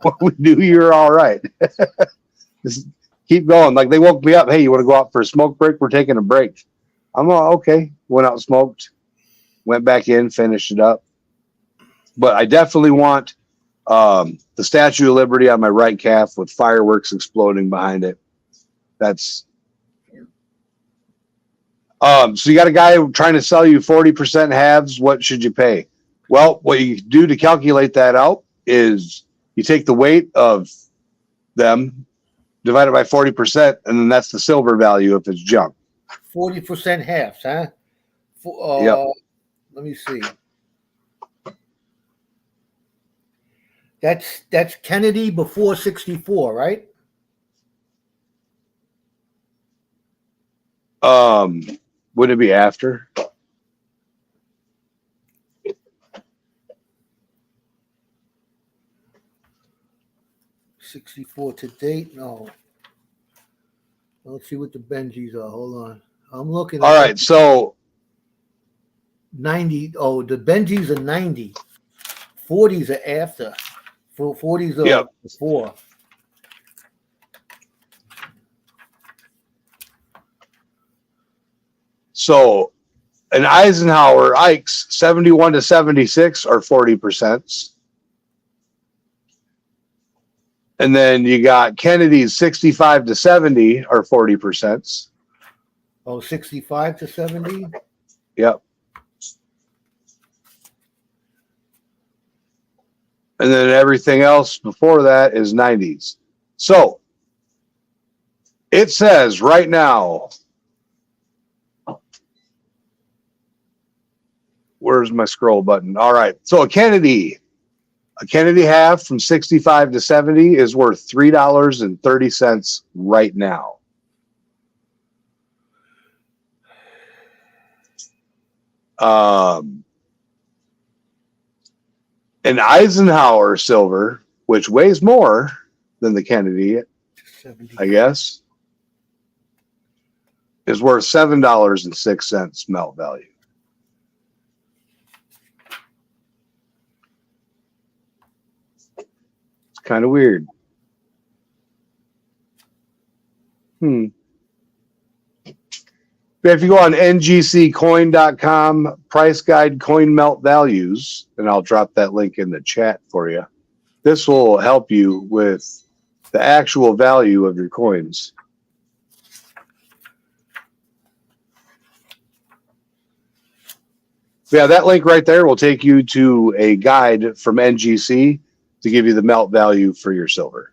well, we knew you were all right. Just keep going. Like they woke me up. Hey, you want to go out for a smoke break? We're taking a break. I'm all okay. Went out and smoked. Went back in, finished it up. But I definitely want the Statue of Liberty on my right calf with fireworks exploding behind it. That's so you got a guy trying to sell you 40% halves. What should you pay? Well, what you do to calculate that out is you take the weight of them, divide it by 40%, and then that's the silver value if it's junk. 40% halves, huh? Yep. Let me see. That's Kennedy before 64, right? Would it be after? '64 to date? No. Let's see what the Benjis are. Hold on. I'm looking. All right, so 90. Oh, the Benjis are 90. 40s are after. 40s are Yep. before. So an Eisenhower Ike's 71 to 76 are 40%. And then you got Kennedy's 65 to 70 are 40%. Oh, 65 to 70? Yep. And then everything else before that is 90s. So it says right now, where's my scroll button? All right. So a Kennedy half from 65 to 70 is worth $3.30 right now. An Eisenhower silver, which weighs more than the Kennedy, 70. I guess, is worth $7.06 melt value. It's kind of weird. If you go on ngccoin.com, price guide coin melt values, and I'll drop that link in the chat for you. This will help you with the actual value of your coins. Yeah, that link right there will take you to a guide from NGC to give you the melt value for your silver.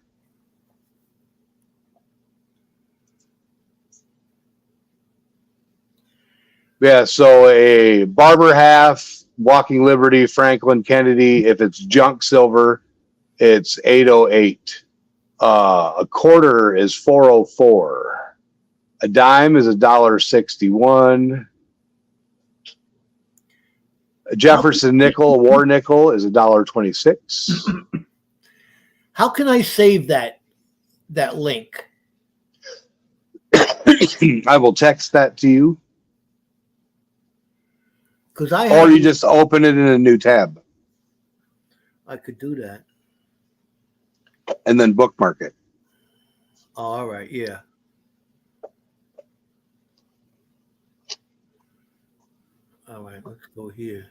Yeah, so a Barber half, Walking Liberty, Franklin Kennedy, if it's junk silver, it's 808. A quarter is 404. A dime is $1.61. A Jefferson nickel, a war nickel, is $1.26. How can I save that link? I will text that to you. Because I Or you just open it in a new tab I could do that. and then bookmark it. All right, yeah. All right, let's go here.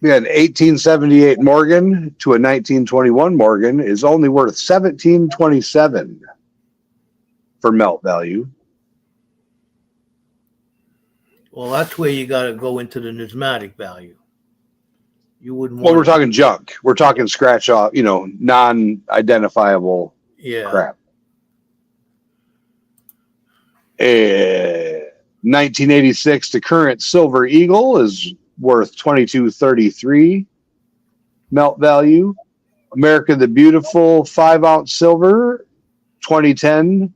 Yeah, an 1878 Morgan to a 1921 Morgan is only worth 1727 for melt value. Well, that's where you got to go into the numismatic value. You wouldn't Well, want. we're talking junk. We're talking scratch off, non-identifiable Yeah. crap. 1986 to current Silver Eagle is worth 2233 melt value. America the Beautiful 5-ounce silver 2010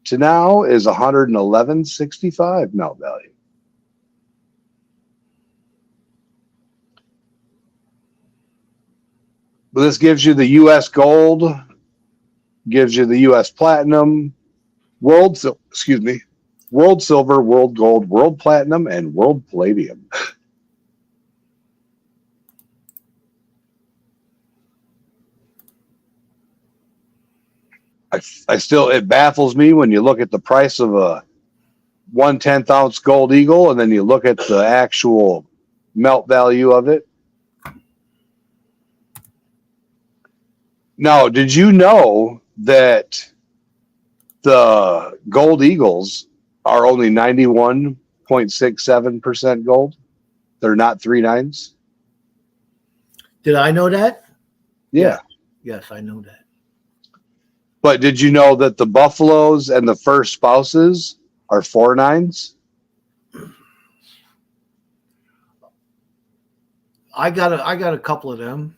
to now is 111.65 melt value. But this gives you the US gold, gives you the US platinum, world silver, world gold, world platinum, and world palladium. I still, it baffles me when you look at the price of a 1/10 ounce gold eagle and then you look at the actual melt value of it. Now, did you know that the gold eagles are only 91.67% gold? They're not 3/9. Did I know that? Yeah. Yes, I know that. But did you know that the buffaloes and the first spouses are 4/9? I got a couple of them.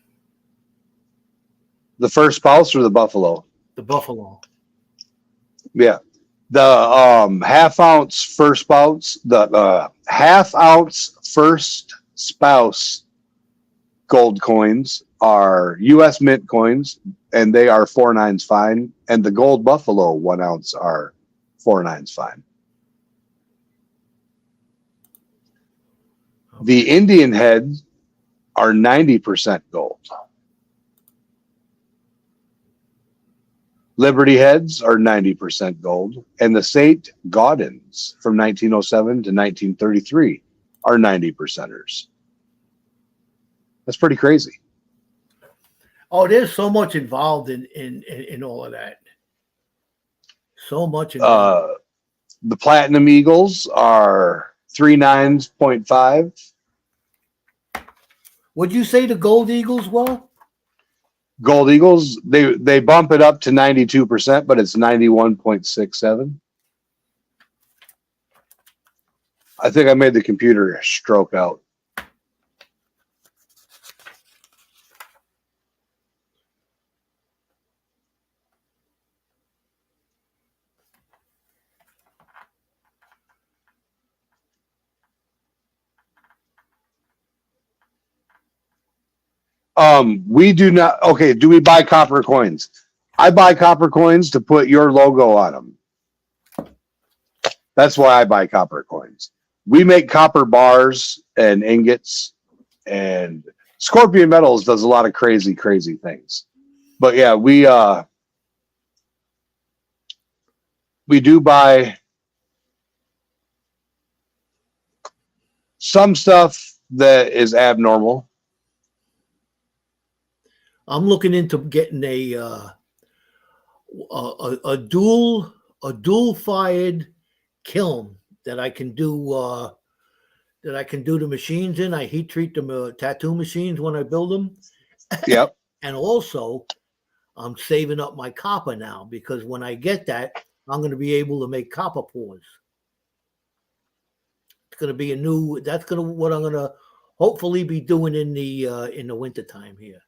The first spouse or the buffalo? The buffalo. Yeah. The half ounce first spouse, the half ounce first spouse gold coins are US mint coins, and they are 4/9 fine. And the gold buffalo 1 ounce are 4/9 fine. The Indian heads are 90% gold. Liberty heads are 90% gold, and the St. Gaudens from 1907 to 1933 are 90%ers. That's pretty crazy. Oh, there's so much involved in all of that. So much involved. The Platinum Eagles are 3/9.5. Would you say the gold eagles were? Gold Eagles, they bump it up to 92%, but it's 91.67. I think I made the computer stroke out. We do not. Okay, do we buy copper coins? I buy copper coins to put your logo on them. That's why I buy copper coins. We make copper bars and ingots, and Scorpion Metals does a lot of crazy things. But yeah, we do buy some stuff that is abnormal. I'm looking into getting a dual fired kiln that I can do the machines in. I heat treat them tattoo machines when I build them. Yep. And also, I'm saving up my copper now because when I get that, I'm going to be able to make copper pours. It's going to be what I'm going to hopefully be doing in the wintertime here.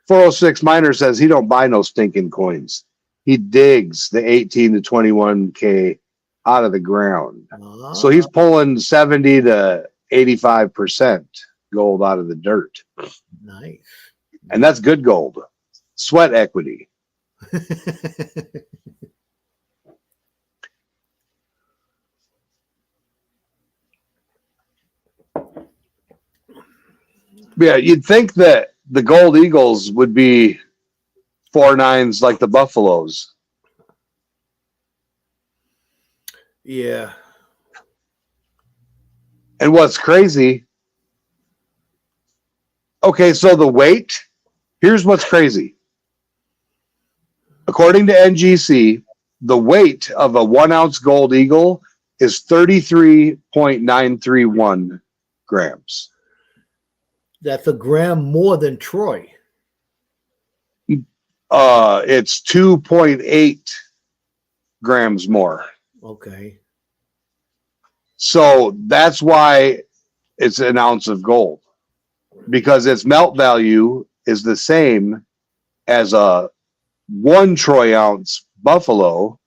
406 Miner says he don't buy no stinking coins. He digs the 18 to 21K out of the ground. So he's pulling 70 to 85% gold out of the dirt. Nice. And that's good gold. Sweat equity. Yeah, you'd think that the gold eagles would be 4/9s like the buffaloes. Yeah. And what's crazy Okay, so the weight, here's what's crazy. According to NGC, the weight of a 1 ounce gold eagle is 33.931 grams. That's a gram more than Troy. It's 2.8 grams more. Okay. So that's why it's an ounce of gold, because its melt value is the same as a 1 troy ounce buffalo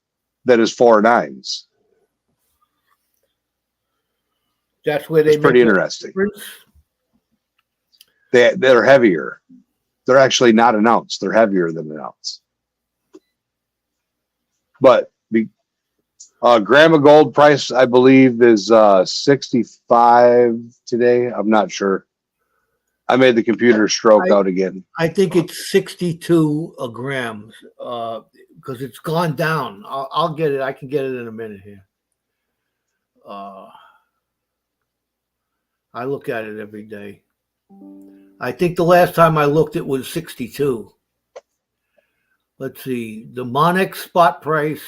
that is 4 nines. That's where they It's pretty make the interesting. difference? They're heavier. They're actually not an ounce. They're heavier than an ounce. But the gram of gold price, I believe, is 65 today. I'm not sure. I made the computer stroke out again. I think it's 62 a gram because it's gone down. I'll get it. I can get it in a minute here. I look at it every day. I think the last time I looked, it was 62. Let's see. The Monex spot price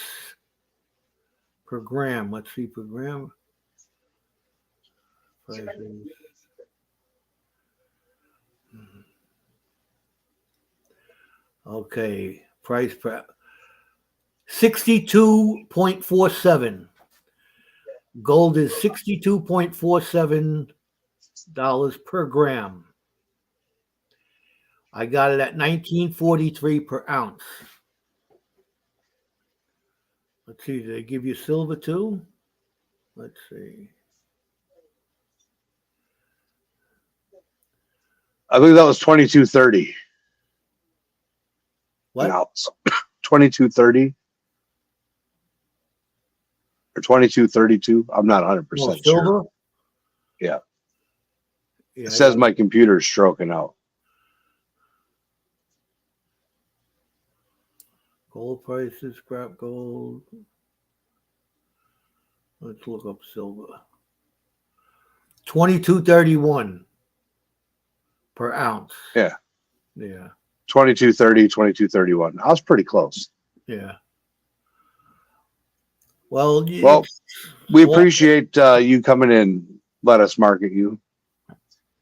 per gram. Let's see, per gram. Prices. Okay, price per 62.47. Gold is $62.47 per gram. I got it at $19.43 per ounce. Let's see, did they give you silver too? Let's see. I believe that was 22.30 What? an ounce. 22.30 or 22.32. I'm not 100% Oh, sure. silver? Yeah. Yeah, It says my computer's stroking out. gold prices, scrap gold. Let's look up silver. 22.31 per ounce. Yeah. Yeah. 22.30, 22.31. I was pretty close. Yeah. Well, Well, we appreciate you coming in. Let us market you.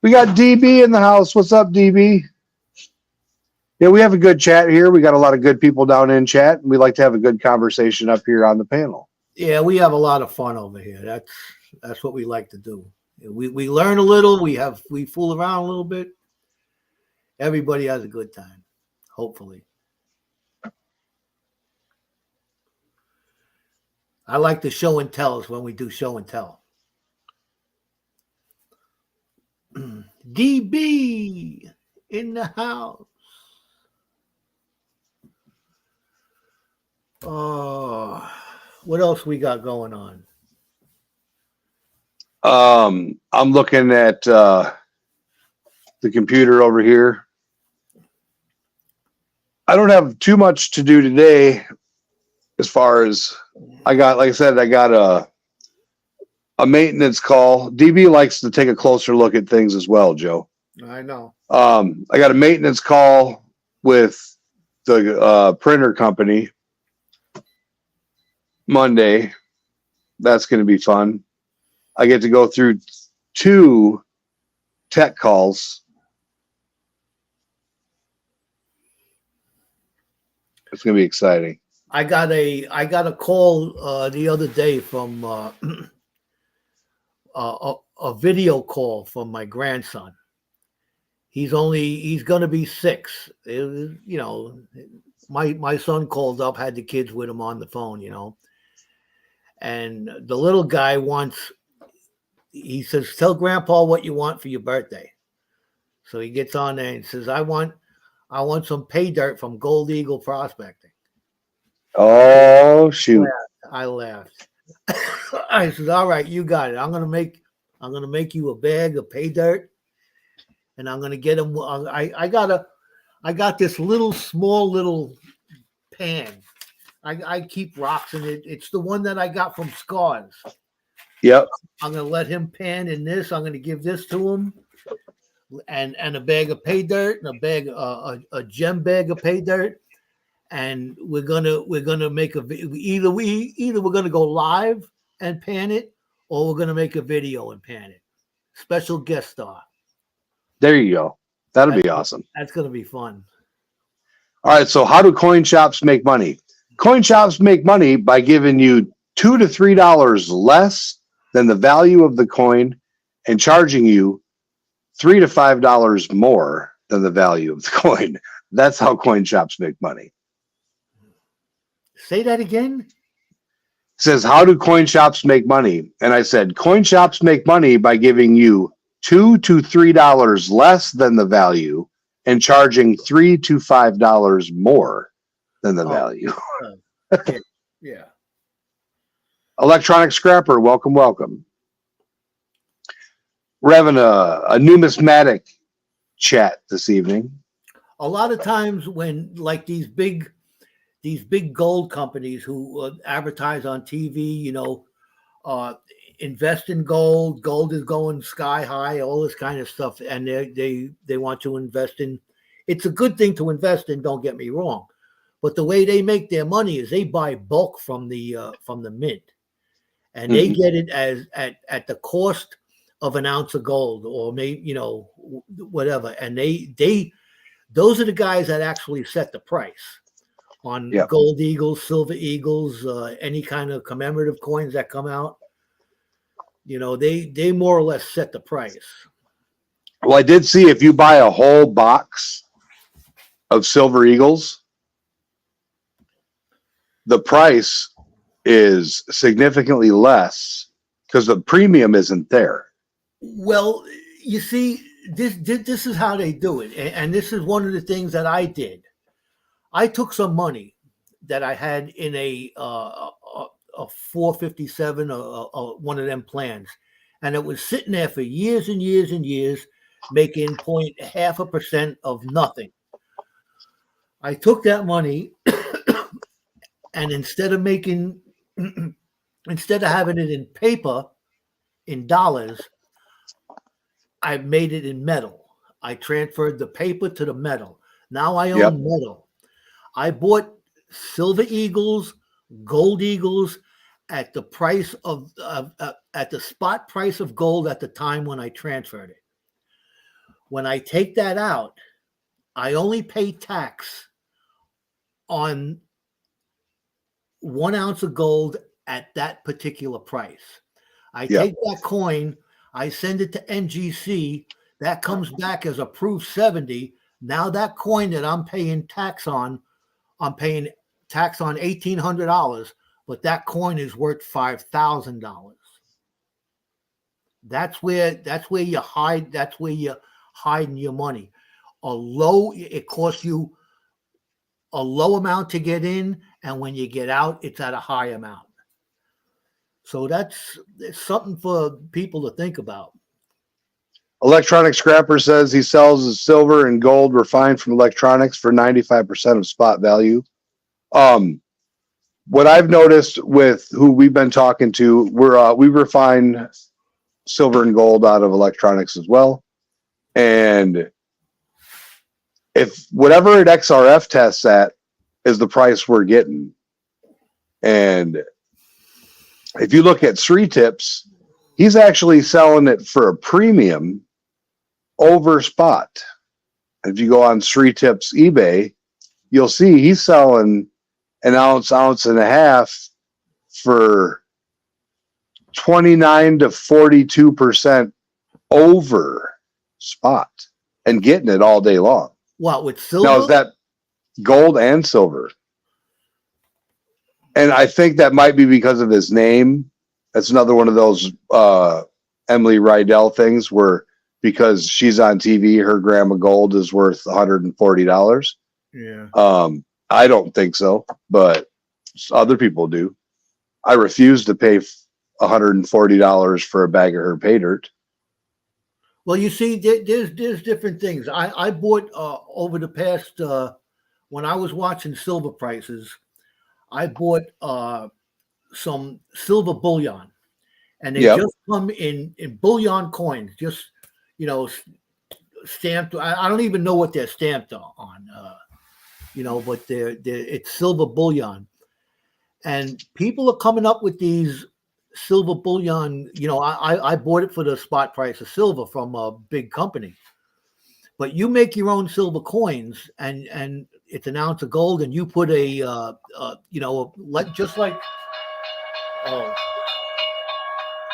We got DB in the house. What's up, DB? Yeah, we have a good chat here. We got a lot of good people down in chat. We like to have a good conversation up here on the panel. yeah, we have a lot of fun over here. That's what we like to do. We learn a little. We fool around a little bit. Everybody has a good time, hopefully. I like the show and tells when we do show and tell. DB in the house. Oh, what else we got going on? I'm looking at the computer over here. I don't have too much to do today as far as I got a maintenance call. DB likes to take a closer look at things as well, Joe. I know. I got a maintenance call with the printer company Monday. That's going to be fun. I get to go through 2 tech calls. It's going to be exciting. I got a call the other day from a video call from my grandson. He's going to be 6. My son called up, had the kids with him on the phone, and the little guy he says, tell Grandpa what you want for your birthday. So he gets on there and says, I want some pay dirt from Gold Eagle Prospecting. Oh, shoot. I laughed. I said, all right, you got it. I'm gonna make you a bag of pay dirt, and I'm gonna get him. I got this small little pan. I keep rocks in it. It's the one that I got from Scars. Yep. I'm gonna let him pan in this. I'm gonna give this to him. and a bag of pay dirt and a bag a gem bag of pay dirt, and we're gonna make either we're gonna go live and pan it, or we're gonna make a video and pan it. Special guest star. There you go. That'll That's, be awesome. that's gonna be fun. All right. So how do coin shops make money? Coin shops make money by giving you $2 to $3 less than the value of the coin and charging you $3 to $5 more than the value of the coin. That's how coin shops make money. Say that again. It says, how do coin shops make money? And I said, coin shops make money by giving you $2 to $3 less than the value and charging $3 to $5 more than the value. Yeah. Electronic Scrapper, welcome, welcome. We're having a numismatic chat this evening. A lot of times when like these big gold companies who advertise on TV, invest in gold. Gold is going sky high, all this kind of stuff, and they want to invest in. It's a good thing to invest in. Don't get me wrong, but the way they make their money is they buy bulk from the mint, and they get it as at the cost of an ounce of gold, or maybe whatever, and those are the guys that actually set the price on gold eagles, silver eagles, any kind of commemorative coins that come out. They more or less set the price. Well, I did see if you buy a whole box of silver eagles, the price is significantly less because the premium isn't there. Well, you see, this is how they do it, and this is one of the things that I did. I took some money that I had in a 457, one of them plans, and it was sitting there for years and years and years, making 0.5% of nothing. I took that money, and instead of having it in paper, in dollars, I made it in metal. I transferred the paper to the metal. Now I own metal. I bought silver eagles, gold eagles at the price of at the spot price of gold at the time when I transferred it. When I take that out, I only pay tax on 1 ounce of gold at that particular price. I take that coin, I send it to NGC, that comes back as a proof 70. Now that coin that I'm paying tax on, I'm paying tax on $1,800, but that coin is worth $5,000. That's where you hide. That's where you're hiding your money. It costs you a low amount to get in, and when you get out, it's at a high amount. So it's something for people to think about. Electronic Scrapper says he sells his silver and gold refined from electronics for 95% of spot value. What I've noticed with who we've been talking to, we refine silver and gold out of electronics as well. And if whatever an XRF tests at is the price we're getting. And if you look at Sri Tips, he's actually selling it for a premium over spot. If you go on Sri Tips eBay, you'll see he's selling an ounce and a half for 29 to 42% over spot and getting it all day long. What, with silver? Now, is that gold and silver? And I think that might be because of his name. That's another one of those Emily Rydell things where because she's on TV, her gram of gold is worth $140. Yeah. I don't think so, but other people do. I refuse to pay $140 for a bag of her pay dirt. Well, you see, there's different things. I bought over the past when I was watching silver prices, I bought some silver bullion, and they just come in bullion coins, just stamped. I don't even know what they're stamped on. But it's silver bullion, and people are coming up with these silver bullion. I bought it for the spot price of silver from a big company, but you make your own silver coins, and it's an ounce of gold, and you put just like, oh,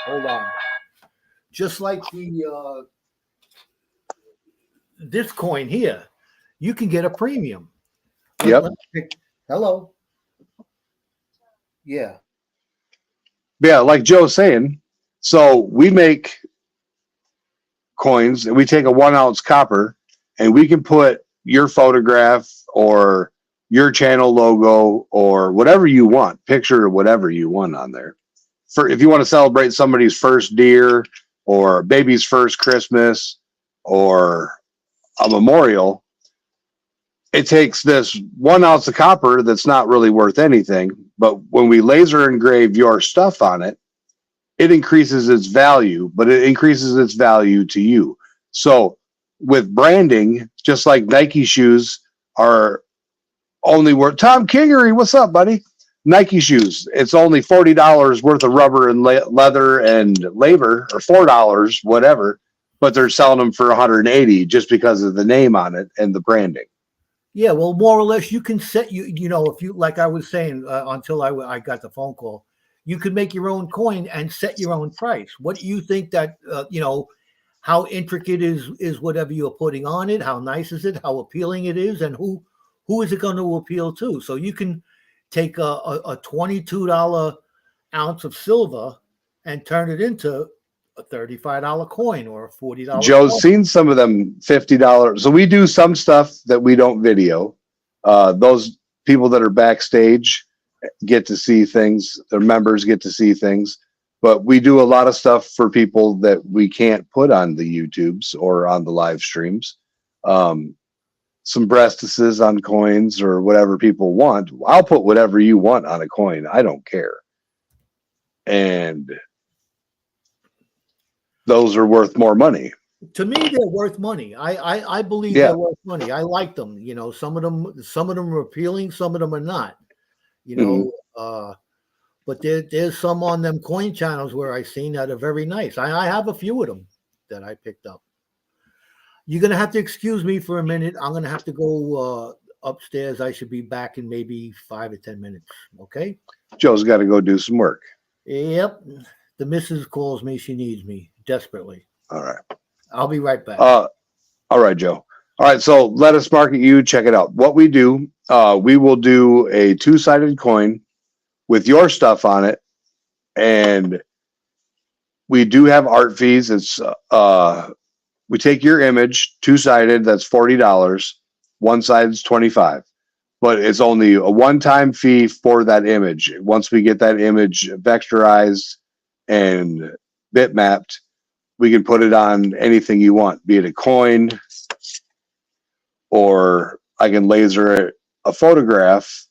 hold on, just like this coin here, you can get a premium. Yep. Hello. Yeah. Yeah, like Joe's saying. So we make coins and we take a 1 ounce copper and we can put your photograph or your channel logo or whatever you want, picture or whatever you want on there. For if you want to celebrate somebody's first deer or baby's first Christmas or a memorial, it takes this 1 ounce of copper that's not really worth anything, but when we laser engrave your stuff on it, it increases its value, but it increases its value to you. So with branding, just like Nike shoes are only worth, Tom Kingery, what's up, buddy? Nike shoes, it's only $40 worth of rubber and leather and labor, or $4, whatever, but they're selling them for $180 just because of the name on it and the branding. Yeah, well, more or less, you can set if you, like I was saying, until I got the phone call, you could make your own coin and set your own price. What do you think that how intricate is whatever you're putting on it? How nice is it? How appealing it is, and who is it going to appeal to? So you can take a $22 ounce of silver and turn it into a $35 coin or a $40. Joe's coin. seen some of them $50. So we do some stuff that we don't video. Those people that are backstage get to see things. Their members get to see things. But we do a lot of stuff for people that we can't put on the YouTubes or on the live streams. Some breastises on coins or whatever people want. I'll put whatever you want on a coin. I don't care. And those are worth more money. To me, they're worth money. I believe Yeah. they're worth money. I like them. Some of them are appealing, some of them are not. But there's some on them coin channels where I seen that are very nice. I have a few of them that I picked up. You're gonna have to excuse me for a minute. I'm gonna have to go upstairs. I should be back in maybe 5 or 10 minutes. Okay. Joe's got to go do some work. Yep. The missus calls me. She needs me desperately. All right. I'll be right back. All right, Joe. All right. So let us market you. Check it out. What we do, we will do a 2-sided coin with your stuff on it. And we do have art fees. It's, we take your image 2-sided. That's $40. One side is $25, but it's only a one-time fee for that image. Once we get that image vectorized and bitmapped, we can put it on anything you want, be it a coin, or I can laser a photograph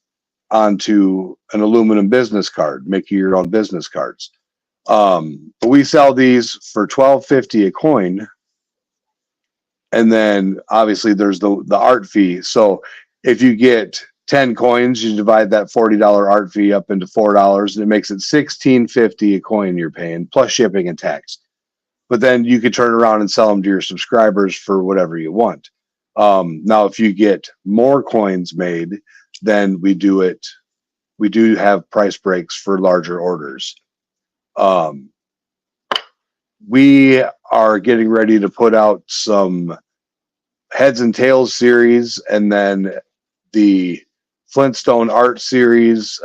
onto an aluminum business card, make you your own business cards. But we sell these for $12.50 a coin. And then obviously there's the art fee. So if you get 10 coins, you divide that $40 art fee up into $4, and it makes it $16.50 a coin you're paying, plus shipping and tax. But then you could turn around and sell them to your subscribers for whatever you want. Now, if you get more coins made, then we do have price breaks for larger orders. We are getting ready to put out some Heads and Tails series, and then the Flintstone art series,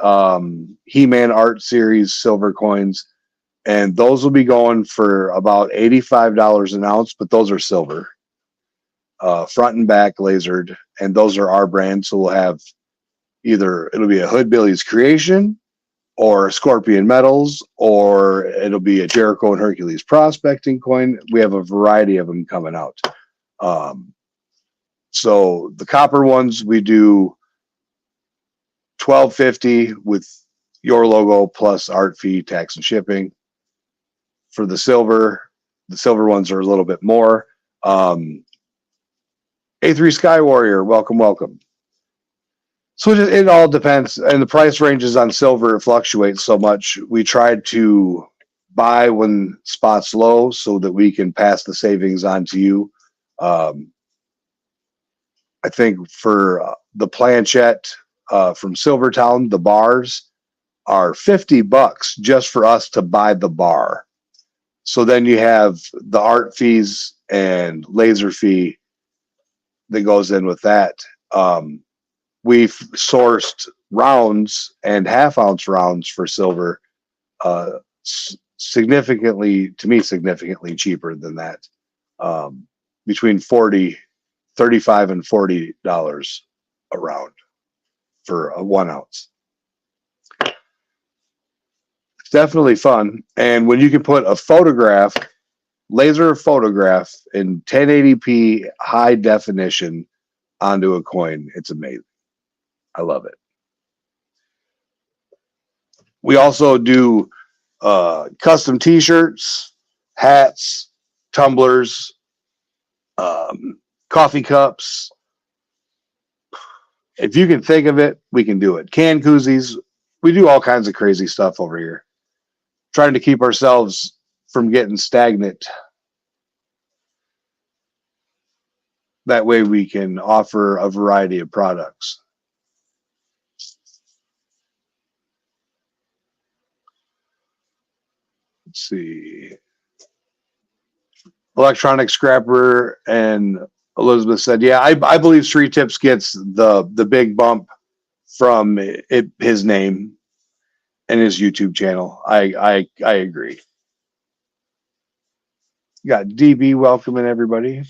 He-Man art series, silver coins. And those will be going for about $85 an ounce, but those are silver, front and back lasered. And those are our brand. So we'll have it'll be a Hood Billy's Creation, or Scorpion Metals, or it'll be a Jericho and Hercules prospecting coin. We have a variety of them coming out. So the copper ones, we do $12.50 with your logo plus art fee, tax, and shipping. For the silver ones are a little bit more. A3 Sky Warrior, welcome, welcome. So it all depends, and the price ranges on silver fluctuates so much. We tried to buy when spot's low so that we can pass the savings on to you. I think for the planchette from Silvertown, the bars are $50 just for us to buy the bar. So then you have the art fees and laser fee that goes in with that. We've sourced rounds and half-ounce rounds for silver significantly cheaper than that, between $35 and $40 a round for a 1 ounce. It's definitely fun, and when you can put a photograph, laser photograph in 1080p high definition onto a coin, it's amazing. I love it. We also do custom t-shirts, hats, tumblers, coffee cups. If you can think of it, we can do it. Can koozies. We do all kinds of crazy stuff over here. Trying to keep ourselves from getting stagnant. That way we can offer a variety of products. Let's see. Electronic Scrapper and Elizabeth said, yeah, I believe Street Tips gets the big bump from his name and his YouTube channel. I agree. You got DB welcoming everybody.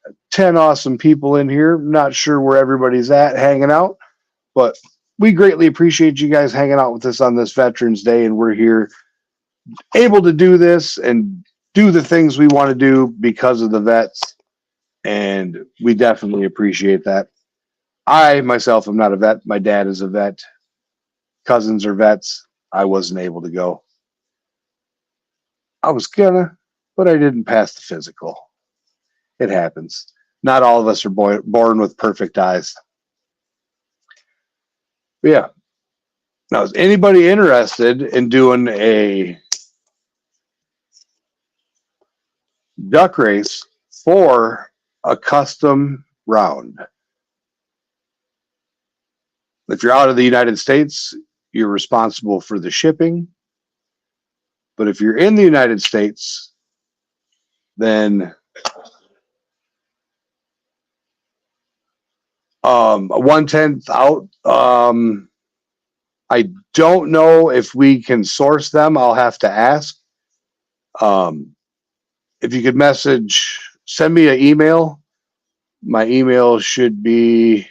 Got 10 awesome people in here. Not sure where everybody's at hanging out, but we greatly appreciate you guys hanging out with us on this Veterans Day, and we're here able to do this and do the things we want to do because of the vets, and we definitely appreciate that. I myself am not a vet. My dad is a vet. Cousins are vets. I wasn't able to go. I was gonna, but I didn't pass the physical. It happens. Not all of us are born with perfect eyes. But yeah. Now, is anybody interested in doing a duck race for a custom round? If you're out of the United States, you're responsible for the shipping. But if you're in the United States, then a 1/10 out. I don't know if we can source them. I'll have to ask. If you could send me an email. My email should be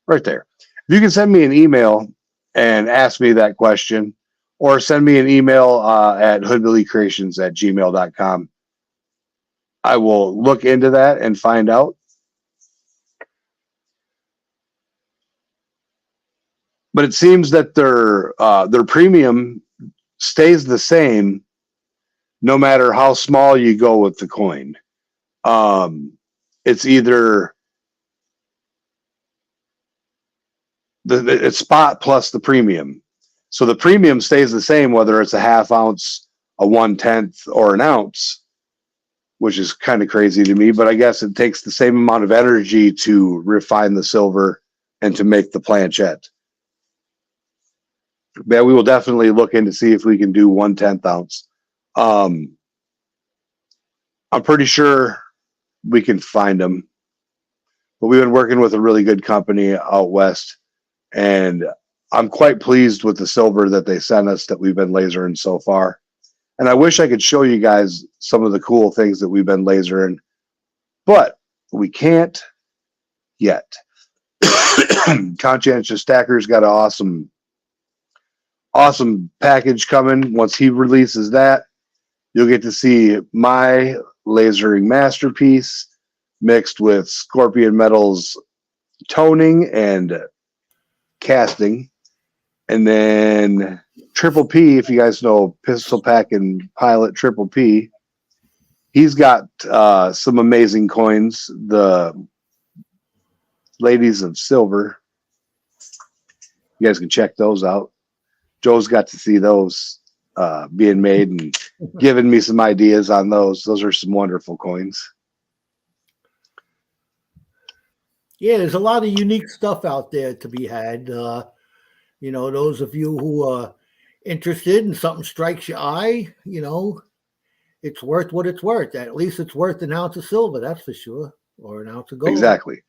right there. If you can send me an email and ask me that question, or send me an email at hoodbillycreations@gmail.com. I will look into that and find out. But it seems that their premium stays the same no matter how small you go with the coin. It's either it's spot plus the premium. So the premium stays the same whether it's a half ounce, a 1/10, or an ounce, which is kind of crazy to me, but I guess it takes the same amount of energy to refine the silver and to make the planchette. Yeah, we will definitely look into see if we can do 1/10 ounce. I'm pretty sure we can find them, but we've been working with a really good company out west, and I'm quite pleased with the silver that they sent us that we've been lasering so far. And I wish I could show you guys some of the cool things that we've been lasering, but we can't yet. Conscientious Stacker's got an awesome package coming. Once he releases that, you'll get to see my lasering masterpiece mixed with Scorpion Metal's toning and casting. And then Triple P, if you guys know Pistol Pack and Pilot Triple P, he's got some amazing coins. The Ladies of Silver. You guys can check those out. Joe's got to see those being made and giving me some ideas on those. Those are some wonderful coins. Yeah, there's a lot of unique stuff out there to be had. You know, those of you who are interested and something strikes your eye, you know, it's worth what it's worth. At least it's worth an ounce of silver, that's for sure, or an ounce of gold. Exactly.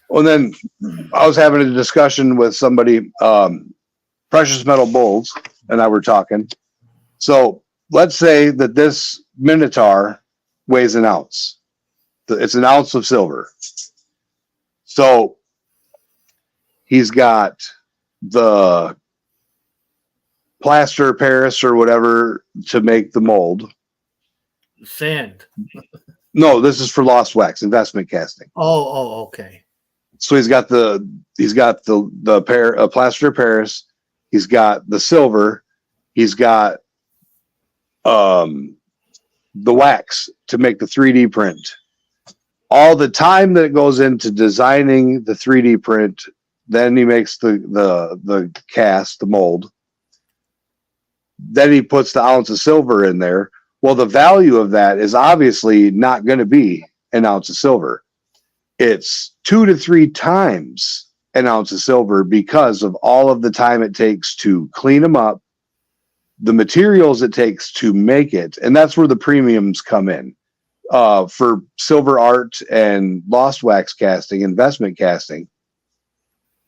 Well, then I was having a discussion with somebody, Precious Metal Bulls, and I were talking. So let's say that this Minotaur weighs an ounce. It's an ounce of silver. So he's got the plaster Paris or whatever to make the mold. Sand. No, this is for lost wax investment casting. Oh, okay. So he's got the plaster Paris. He's got the silver. He's got the wax to make the 3D print. All the time that goes into designing the 3D print, then he makes the cast, the mold. Then he puts the ounce of silver in there. Well, the value of that is obviously not going to be an ounce of silver. It's 2 to 3 times an ounce of silver because of all of the time it takes to clean them up, the materials it takes to make it, and that's where the premiums come in. For silver art and lost wax casting, investment casting,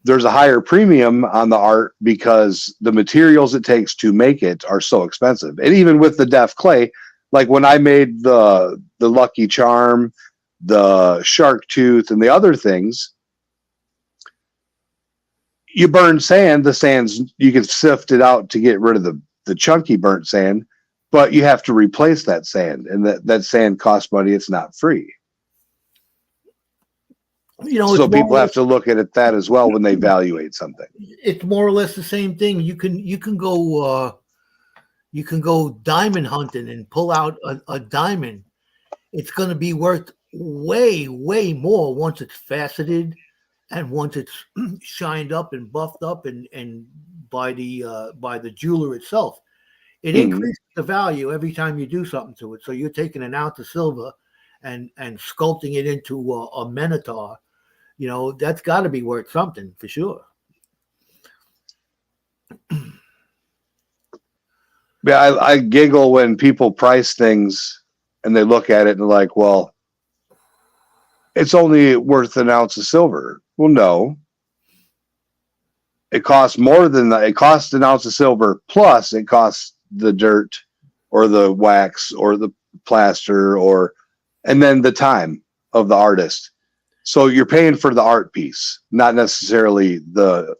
there's a higher premium on the art because the materials it takes to make it are so expensive. And even with the Def Clay, like when I made the Lucky Charm, the Shark Tooth, and the other things, you burn sand. The sands, you can sift it out to get rid of the chunky burnt sand, but you have to replace that sand, and that sand costs money. It's not free. You know, so people have to look at it that as well when they evaluate something. It's more or less the same thing. You can go diamond hunting and pull out a diamond. It's going to be worth way more once it's faceted and once it's shined up and buffed up and by the jeweler itself. It increases the value every time you do something to it. So you're taking an ounce of silver and sculpting it into a Minotaur. You know, that's got to be worth something for sure. Yeah, I giggle when people price things and they look at it and they're like, well, it's only worth an ounce of silver. Well, no. It costs more than that. It costs an ounce of silver plus it costs the dirt or the wax or the plaster and then the time of the artist. So you're paying for the art piece, not necessarily the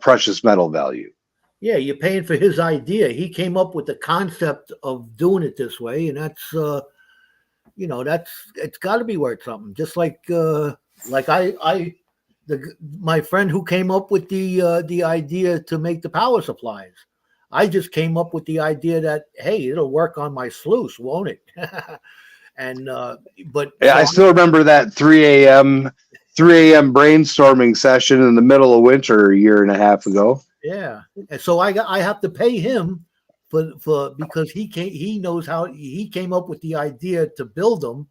precious metal value. Yeah, you're paying for his idea. He came up with the concept of doing it this way, and that's it's got to be worth something. Just like my friend who came up with the idea to make the power supplies. I just came up with the idea that, hey, it'll work on my sluice, won't it? And but yeah, I still remember that 3 a.m. brainstorming session in the middle of winter a year and a half ago. Yeah, and so I have to pay him for because he knows how he came up with the idea to build them.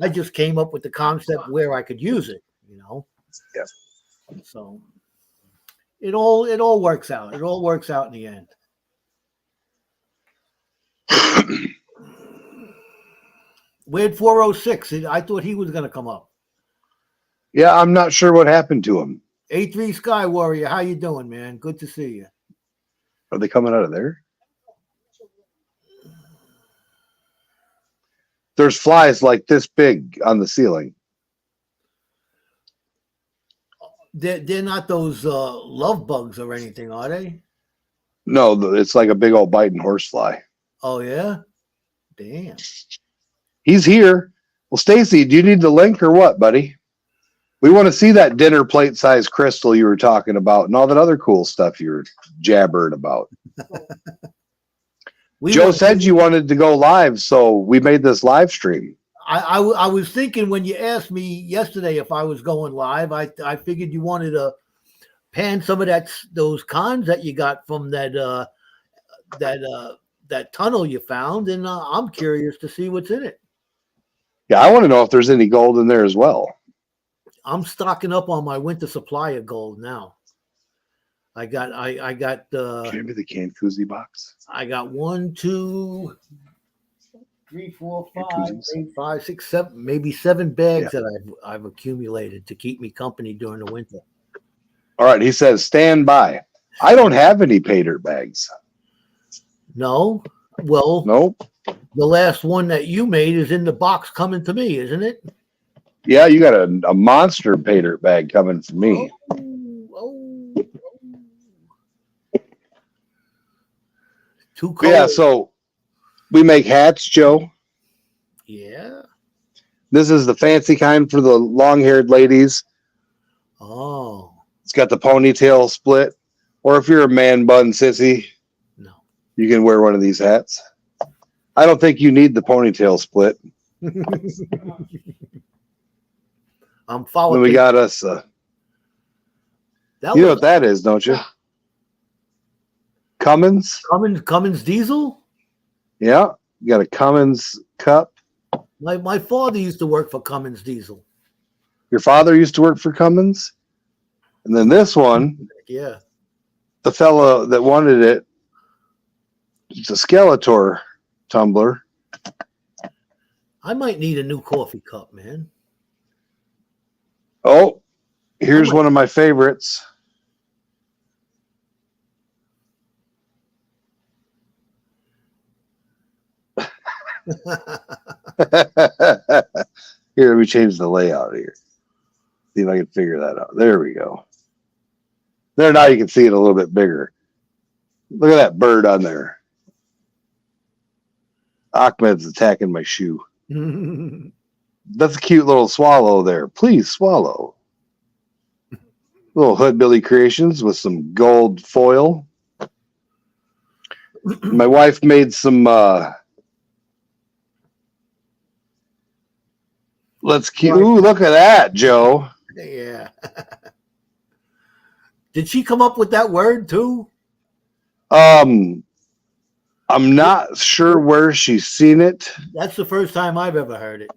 I just came up with the concept where I could use it. You know. Yeah. So it all works out. It all works out in the end. Where'd 406? I thought he was going to come up. Yeah, I'm not sure what happened to him. A3 Sky Warrior, how you doing, man? Good to see you. Are they coming out of there? There's flies like this big on the ceiling. They're not those love bugs or anything, are they? No, it's like a big old biting horsefly. Oh, yeah? Damn. He's here. Well, Stacy, do you need the link or what, buddy? We want to see that dinner plate size crystal you were talking about and all that other cool stuff you were jabbering about. Joe said you wanted to go live, so we made this live stream. I was thinking when you asked me yesterday if I was going live, I figured you wanted to pan some of those cons that you got from that tunnel you found, and I'm curious to see what's in it. Yeah, I want to know if there's any gold in there as well. I'm stocking up on my winter supply of gold now. I got Give me the canned koozie box. I got 1, 2, 3, 4, 5, 8, 5, 6, 7, maybe 7 bags that I've accumulated to keep me company during the winter. All right, he says stand by. I don't have any pay dirt bags. No, well, Nope. the last one that you made is in the box coming to me, isn't it? Yeah, you got a monster pay dirt bag coming from me. Oh. Too cold. Yeah, so we make hats, Joe. Yeah. This is the fancy kind for the long-haired ladies. Oh. It's got the ponytail split. Or if you're a man bun sissy, No. you can wear one of these hats. I don't think you need the ponytail split. I'm following. Then we got us. You know what that is, don't you? Cummins. Cummins diesel. Yeah, you got a Cummins cup. My father used to work for Cummins diesel. Your father used to work for Cummins, and then this one, Yeah. the fellow that wanted it, it's a Skeletor tumbler. I might need a new coffee cup, man. Oh, here's one of my favorites. Here, let me change the layout here. See if I can figure that out. There we go. There, now you can see it a little bit bigger. Look at that bird on there. Ahmed's attacking my shoe. That's a cute little swallow there. Please swallow. Little Hoodbilly Creations with some gold foil. My wife made some ooh, look at that, Joe. Yeah. Did she come up with that word too? I'm not sure where she's seen it. That's the first time I've ever heard it.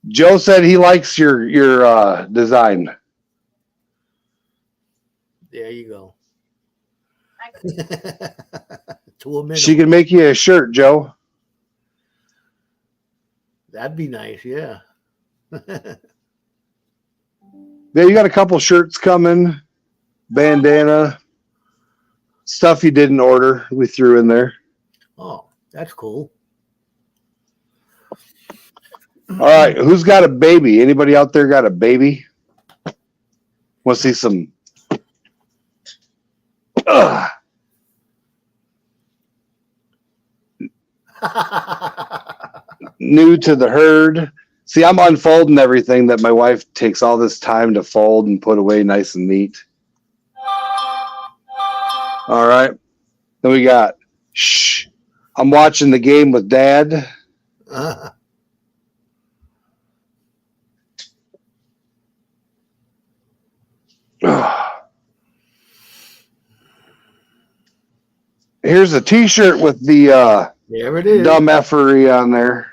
Joe said he likes your design. There you go. To a minute. She can make you a shirt, Joe. That'd be nice, yeah. Yeah, you got a couple shirts coming, bandana, stuff you didn't order. We threw in there. Oh, that's cool. All right, who's got a baby? Anybody out there got a baby? Want to see some? New to the herd. See, I'm unfolding everything that my wife takes all this time to fold and put away nice and neat. All right. Then we got, shh, I'm watching the game with Dad. Here's a t-shirt with the there it is. dumb effery on there.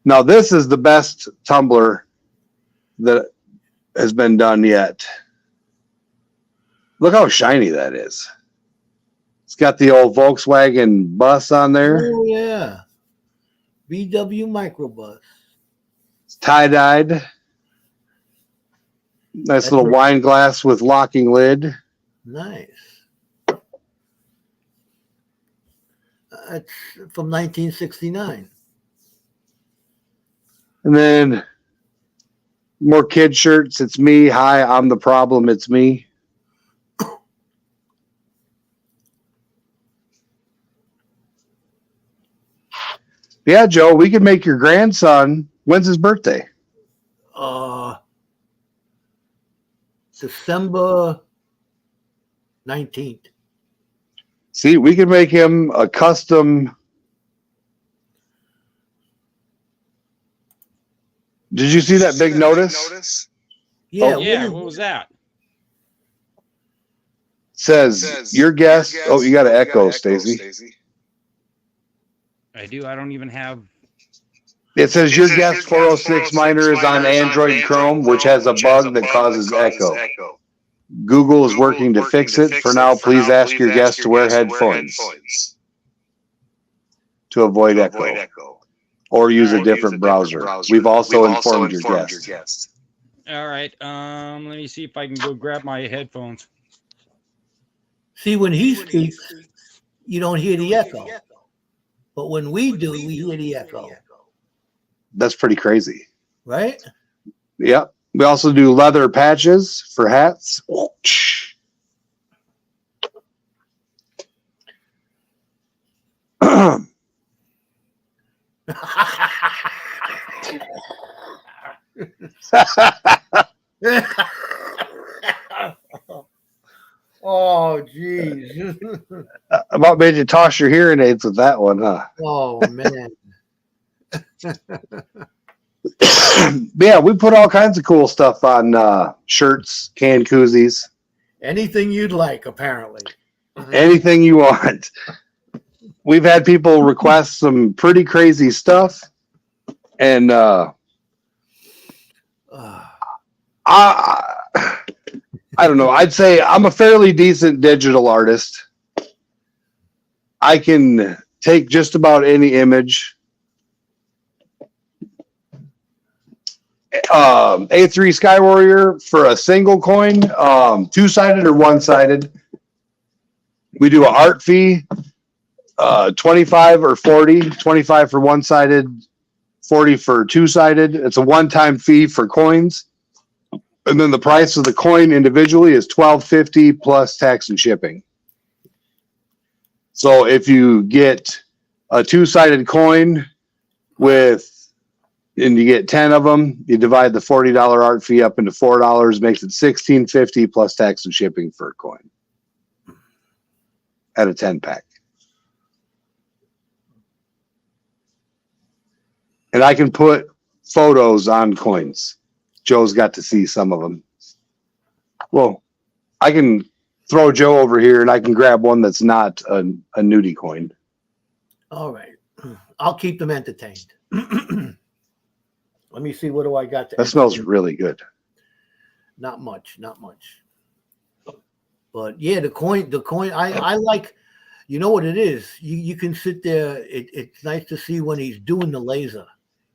Now this is the best tumbler that has been done yet. Look how shiny that is. It's got the old Volkswagen bus on there. Oh yeah. VW microbus. It's tie-dyed. Nice little wine glass with locking lid. Nice. It's from 1969. And then More kid shirts. It's me. Hi, I'm the problem. It's me. Yeah, Joe, we could make your grandson. When's his birthday? December 19th. See, we could make him a custom. Did you see that big notice? Yeah, Oh. Yeah, what was that? Says your guest. Oh, you got to echo, Stacy. I do. I don't even have. It says your guest 406 miner is on Android Chrome, which has a bug that causes echo. Google is working to fix it. For now, please ask your guest to wear headphones to avoid echo, or use a different browser. We've also informed your guest. All right. Let me see if I can go grab my headphones. see, when he speaks, you don't hear the echo. But when we do, we hear the echo. That's pretty crazy. Right? Yep. We also do leather patches for hats. Oh, geez. About made you toss your hearing aids with that one, huh? Oh, man. Yeah, we put all kinds of cool stuff on shirts, canned koozies, Anything you'd like, apparently. anything you want. We've had people request some pretty crazy stuff, and I don't know. I'd say I'm a fairly decent digital artist. I can take just about any image. A3 Sky Warrior for a single coin, two-sided or one-sided. We do an art fee, 25 or 40, 25 for one-sided, 40 for two-sided. It's a one-time fee for coins. And then the price of the coin individually is $12.50 plus tax and shipping. So if you get a two-sided coin and you get 10 of them, you divide the $40 art fee up into $4, makes it $16.50 plus tax and shipping for a coin at a 10-pack. And I can put photos on coins. Joe's got to see some of them. Well, I can throw Joe over here and I can grab one that's not a nudie coin. All right. I'll keep them entertained. Let me see. What do I got? That smells really good. Not much. But yeah, the coin, I like, you know what it is? You can sit there. It's nice to see when he's doing the laser.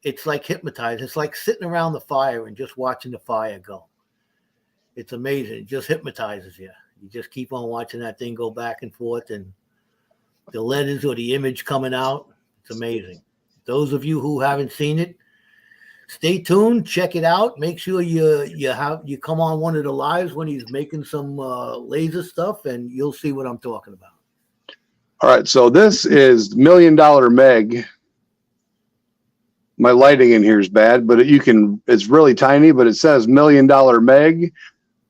It's like hypnotized. It's like sitting around the fire and just watching the fire go. It's amazing. It just hypnotizes you. You just keep on watching that thing go back and forth, and the letters or the image coming out. It's amazing. Those of you who haven't seen it, stay tuned. Check it out. Make sure you come on one of the lives when he's making some laser stuff, and you'll see what I'm talking about. All right, so this is $1 Million Meg. My lighting in here is bad, but it's really tiny, but it says $1 Million Meg.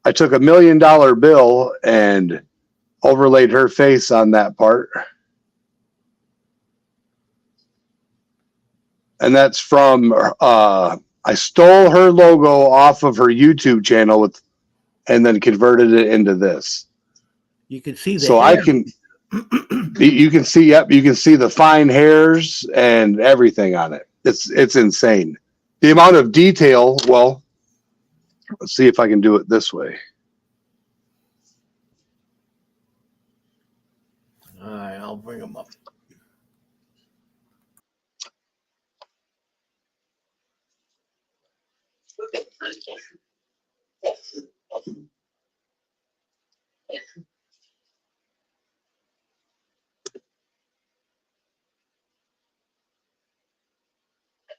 I took $1 million bill and overlaid her face on that part. And that's from, I stole her logo off of her YouTube channel and then converted it into this. You can see that. So I can, you can see, yep, you can see the fine hairs and everything on it. It's insane. The amount of detail, well, let's see if I can do it this way. All right, I'll bring them up.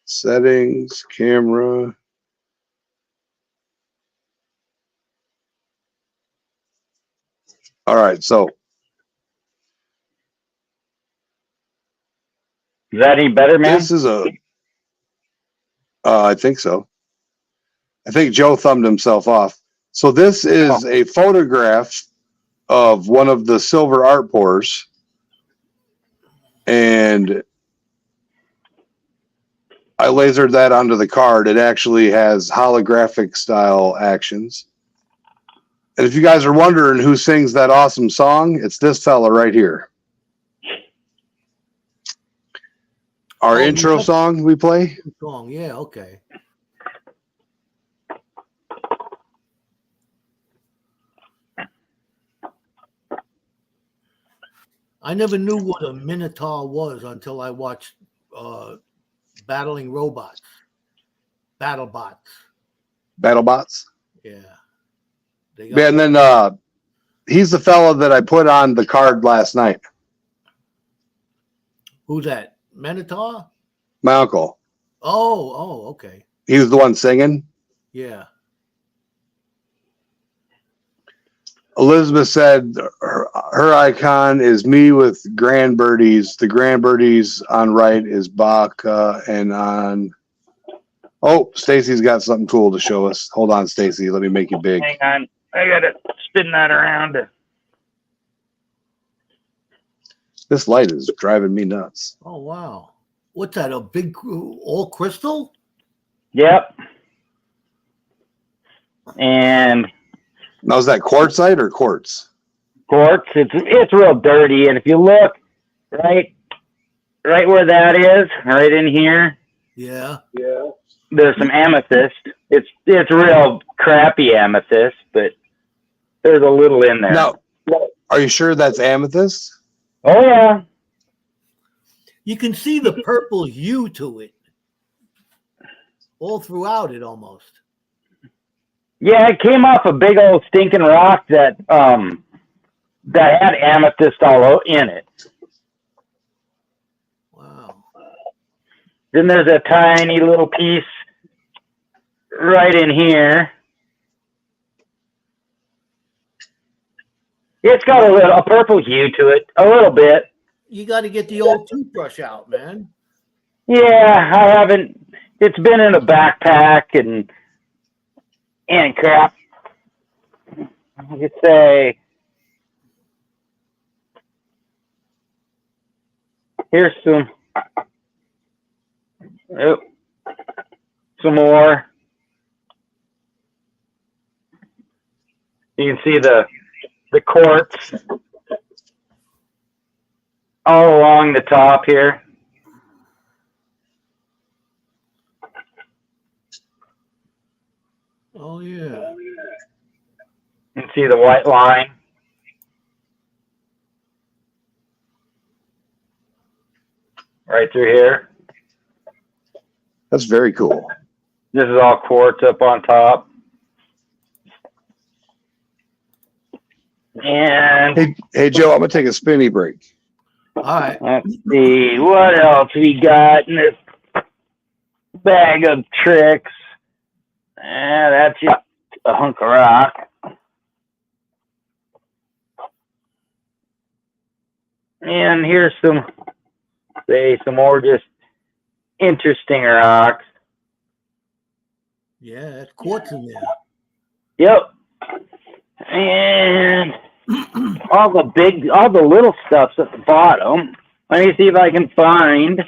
Settings, camera. All right, so Is that any better, man? this is a. I think so. I think Joe thumbed himself off. So this is a photograph of one of the silver art pours, and I lasered that onto the card. It actually has holographic style actions. And if you guys are wondering who sings that awesome song, it's this fella right here. Our intro song we play. Song, yeah, okay. I never knew what a Minotaur was until I watched Battling Robots. BattleBots. BattleBots. Yeah. Yeah, and then he's the fella that I put on the card last night. Who's that? Minotaur? My uncle. Oh, okay. He was the one singing. Yeah. Elizabeth said her icon is me with grand birdies. The grand birdies on right is Baca, and on. Oh, Stacy's got something cool to show us. Hold on, Stacy. Let me make you big. Hang on. I got to spin that around. This light is driving me nuts. Oh, wow. What's that? A big all crystal? Yep. And Now, is that quartzite or quartz? quartz, it's real dirty. And if you look right where that is, right in here, Yeah. there's some amethyst. It's real crappy amethyst, but there's a little in there. Now, are you sure that's amethyst? Oh yeah. You can see the purple hue to it. All throughout it almost. Yeah, it came off a big old stinking rock that had amethyst all in it. Wow. Then there's a tiny little piece right in here. It's got a purple hue to it, a little bit. You got to get the old toothbrush out, man. Yeah, I haven't. It's been in a backpack and crap. I could say, here's some more. You can see the quartz all along the top here. Oh, yeah. You can see the white line. Right through here. That's very cool. This is all quartz up on top. And Hey, Joe, I'm gonna take a spinny break. All right. let's see what else we got in this bag of tricks. That's just a hunk of rock. And here's some more just interesting rocks. Yeah, that's quartz in there. Yep. And all the little stuff's at the bottom. Let me see if I can find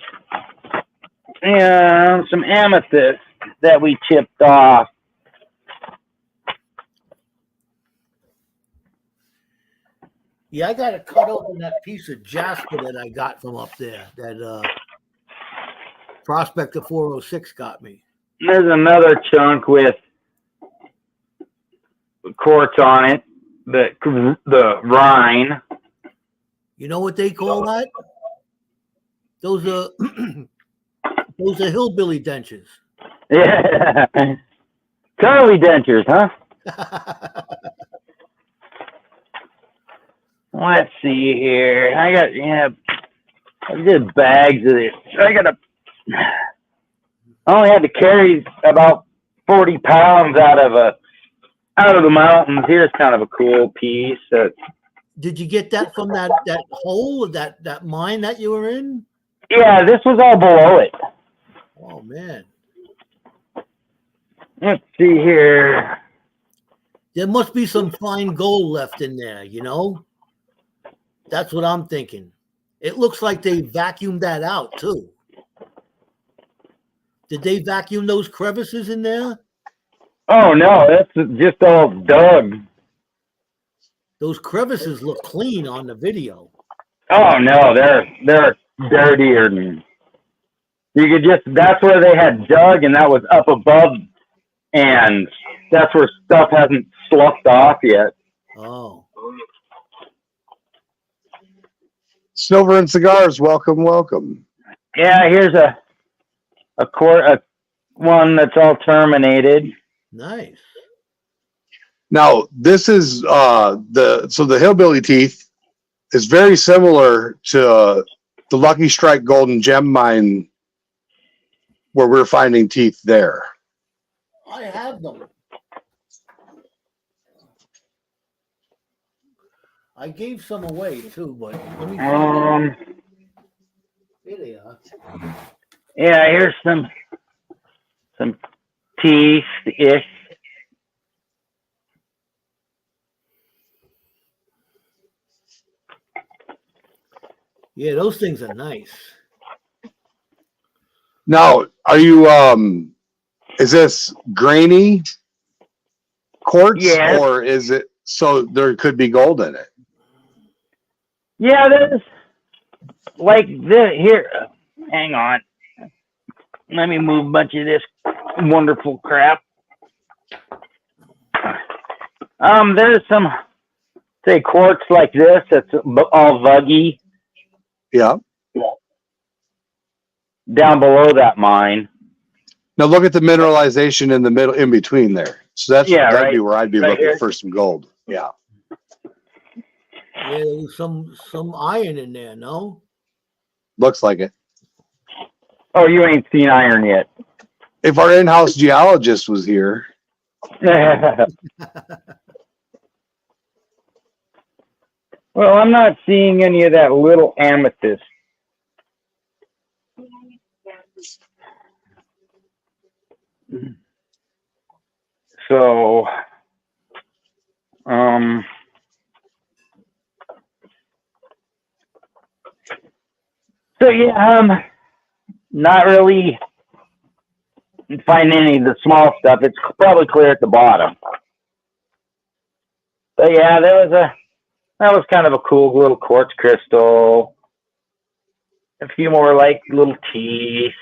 some amethyst that we chipped off. Yeah, I got to cut open that piece of jasper that I got from up there. That Prospector 406 got me. There's another chunk with quartz on it, the rind. You know what they call that? Those are those are hillbilly dentures. Yeah. Curly dentures, huh? Let's see here. I did bags of this. I only had to carry about 40 pounds out of the mountains. Here's kind of a cool piece. Did you get that from that hole, that mine that you were in? Yeah, this was all below it. Oh man, Let's see here. there must be some fine gold left in there. You know, that's what I'm thinking. It looks like they vacuumed that out too. Did they vacuum those crevices in there? Oh no, that's just all dug. Those crevices look clean on the video. Oh no, they're dirtier than you could just. That's where they had dug, and that was up above, and that's where stuff hasn't sloughed off yet. Oh, Silver and Cigars, welcome. Yeah, here's a one that's all terminated. nice. Now this is the hillbilly teeth is very similar to the Lucky Strike Golden Gem Mine where we're finding teeth there. I have them. I gave some away too, but let me. Here they are. Yeah, here's some teeth-ish. Yeah, those things are nice. Now, are you is this grainy quartz Yes. or is it so there could be gold in it? Yeah, there's like this here. Hang on. Let me move a bunch of this wonderful crap. There's some, say, quartz like this that's all vuggy Yeah. down below that mine. Now look at the mineralization in the middle, in between there. So that'd be where I'd be right looking here. for some gold. Yeah. Yeah, there was some iron in there. No. Looks like it. Oh, you ain't seen iron yet. If our in-house geologist was here, Well, I'm not seeing any of that little amethyst. So, yeah, not really finding any of the small stuff. It's probably clear at the bottom. But yeah, that was kind of a cool little quartz crystal. A few more like little teeth.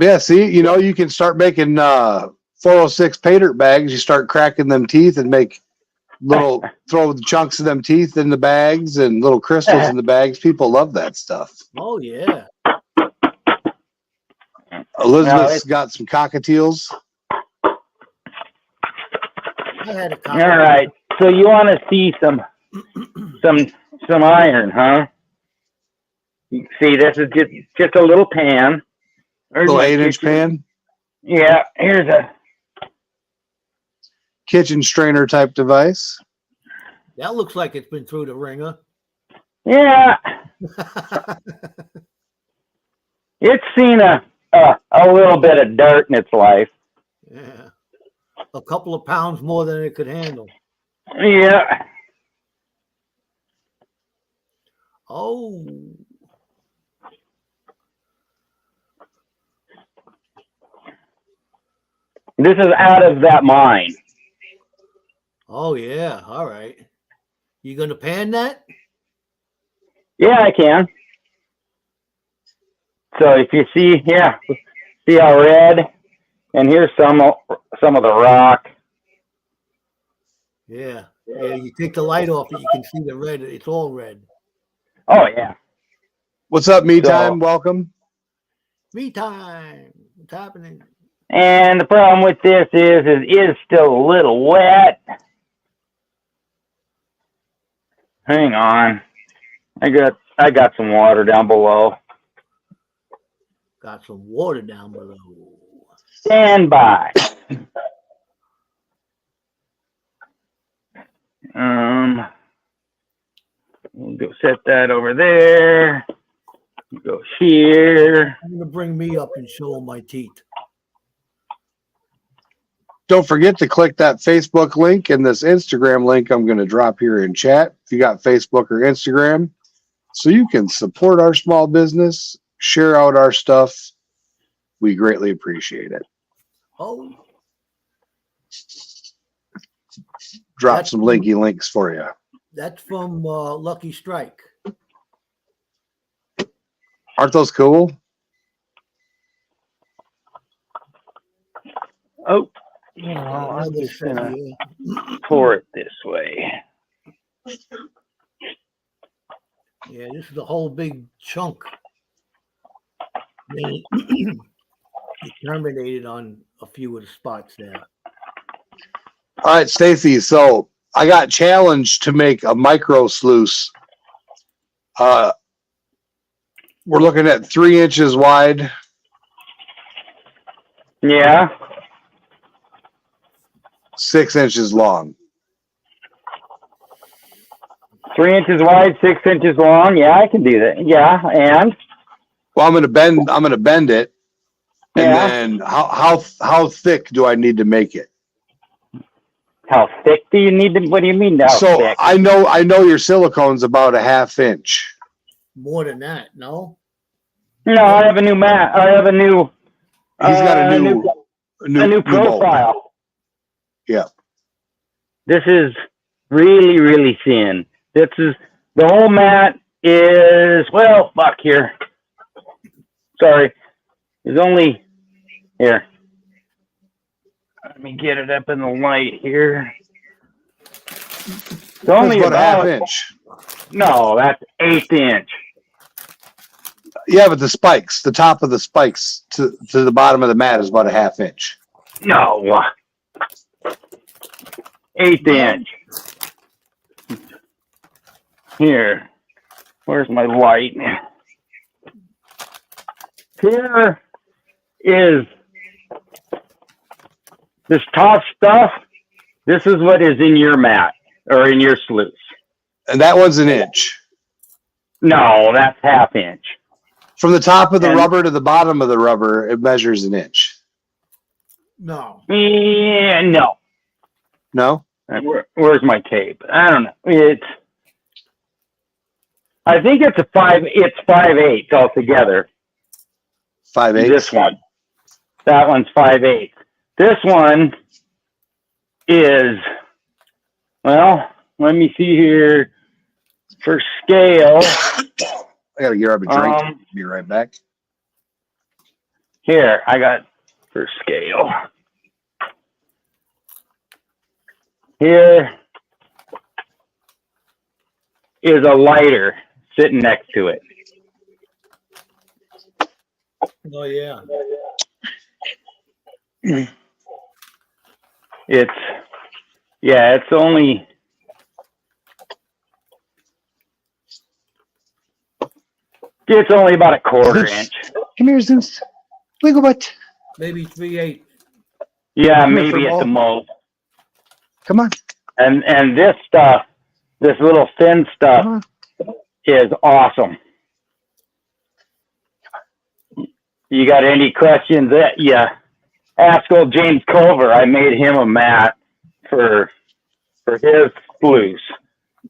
yeah, see, you can start making 406 pay dirt bags. You start cracking them teeth and make throw the chunks of them teeth in the bags and little crystals in the bags. People love that stuff. Oh yeah. Elizabeth's got some cockatiels. I had a All right. So you want to see some iron, huh? You see, this is just a little pan. Little 8-inch pan. Yeah, here's a Kitchen strainer type device. That looks like it's been through the ringer. yeah. It's seen a little bit of dirt in its life. Yeah. A couple of pounds more than it could handle. Yeah. Oh. This is out of that mine. Oh yeah. All right. You gonna pan that? Yeah, I can. So if you see, see how red, and here's some of the rock. Yeah. Yeah. You take the light off it, you can see the red. It's all red. Oh yeah. What's up, me time? Welcome. Me time. What's happening? And the problem with this is it is still a little wet. Hang on. I got some water down below. Got some water down below. Stand by. We'll go set that over there. Go here. I'm gonna bring me up and show him my teeth. Don't forget to click that Facebook link and this Instagram link I'm going to drop here in chat if you got Facebook or Instagram, so you can support our small business, share out our stuff. We greatly appreciate it. Oh, Drop some linky links for you. that's from Lucky Strike. Aren't those cool? Oh, you know, I'm Another just set gonna here. pour it this way. Yeah, this is a whole big chunk. They terminated on a few of the spots there. All right, Stacy. So I got challenged to make a micro sluice. We're looking at 3 inches wide. Yeah. 6 inches long. 3 inches wide, 6 inches long. Yeah, I can do that. Yeah, and Well, I'm gonna bend it. And Yeah. then how thick do I need to make it? how thick do you need to? What do you mean how So thick? I know your silicone's about a 1/2 inch. More than that, no? No, I have a new mat. I have a new. He's got a new mold. Profile. Yeah. This is really, really thin. This is the whole mat is fuck here. Sorry, it's only here. Let me get it up in the light here. It's only That's about about a 1/2 inch. No, that's 1/8 inch. Yeah, but the top of the spikes to the bottom of the mat is about a 1/2 inch. No, 1/8 inch. Here, where's my light? Here is this top stuff. This is what is in your mat or in your sluice. And that one's an inch. No, that's 1/2 inch. From the top of the And- rubber to the bottom of the rubber, it measures an inch. No. Yeah, no. No? Where's my tape? I don't know. I think it's a 5/8 altogether. 5/8. This one. That one's 5/8. This one is, well, let me see here. For scale, I gotta grab a drink. Be right back. here, I got for scale. Here is a lighter sitting next to it. Oh, yeah. It's only, about a 1/4 inch. Come here, Zeus. Wiggle butt. Maybe 3/8. Yeah, Come here, maybe at the Furball. most. Come on. And this stuff, this little thin stuff Come is awesome. You got any questions? Yeah, ask old James Culver. I made him a mat for his sluice,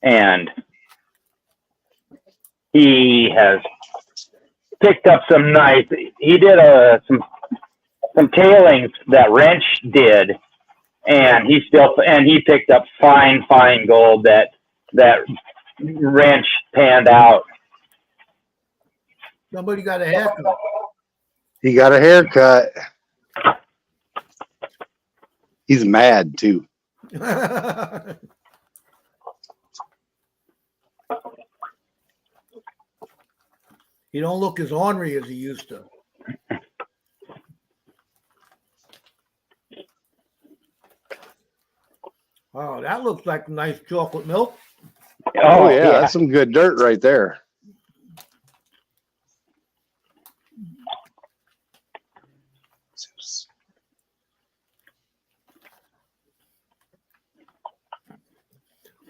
and he has picked up some nice. He did some tailings that Wrench did, and he picked up fine gold that Wrench panned out. Somebody got a haircut. He got a haircut. He's mad too. He don't look as ornery as he used to. Oh, that looks like nice chocolate milk. Oh yeah, that's some good dirt right there.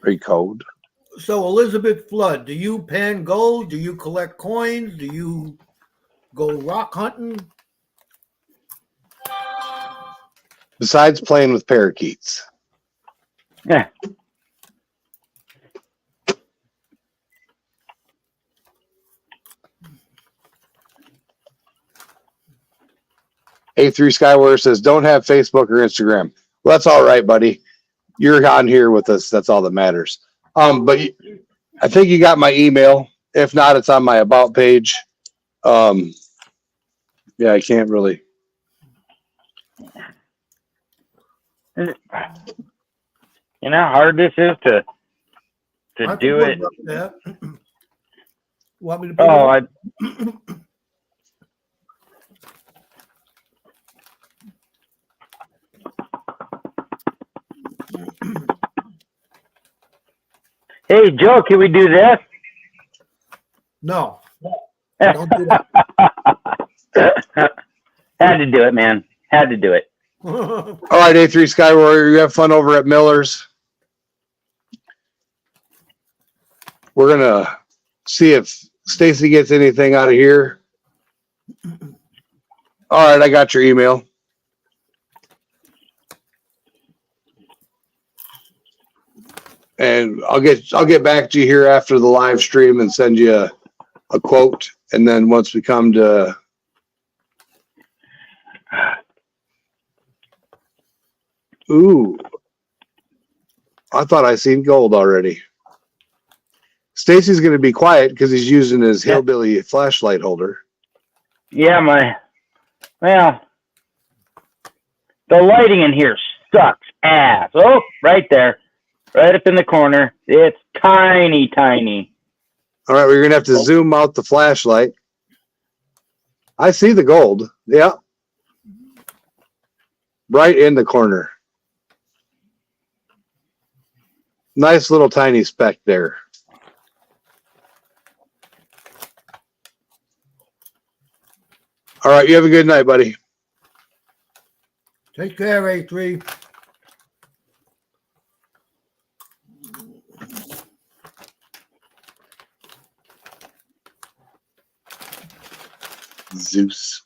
Pretty cold. So Elizabeth Flood, do you pan gold? Do you collect coins? Do you go rock hunting? Besides playing with parakeets. Yeah. A3 Skyward says, don't have Facebook or Instagram. Well, that's all right, buddy. You're on here with us. That's all that matters. But I think you got my email. If not, it's on my about page. Yeah, I can't really. You know how hard this is to I do can it. put it up there. Want me to put Oh, it up? Hey, Joe, can we do this? No. Don't do that. Had to do it, man. Had to do it. All right, A3 Sky Warrior, you have fun over at Miller's. We're going to see if Stacy gets anything out of here. All right, I got your email. And I'll get back to you here after the live stream and send you a quote. And then once we come to ooh, I thought I seen gold already. Stacy's going to be quiet because he's using his hillbilly flashlight holder. Yeah, well, the lighting in here sucks ass. Oh, right there. Right up in the corner. It's tiny, tiny. All right, we're going to have to zoom out the flashlight. I see the gold. Yeah. Right in the corner. Nice little tiny speck there. All right, you have a good night, buddy. Take care, A3. Zeus.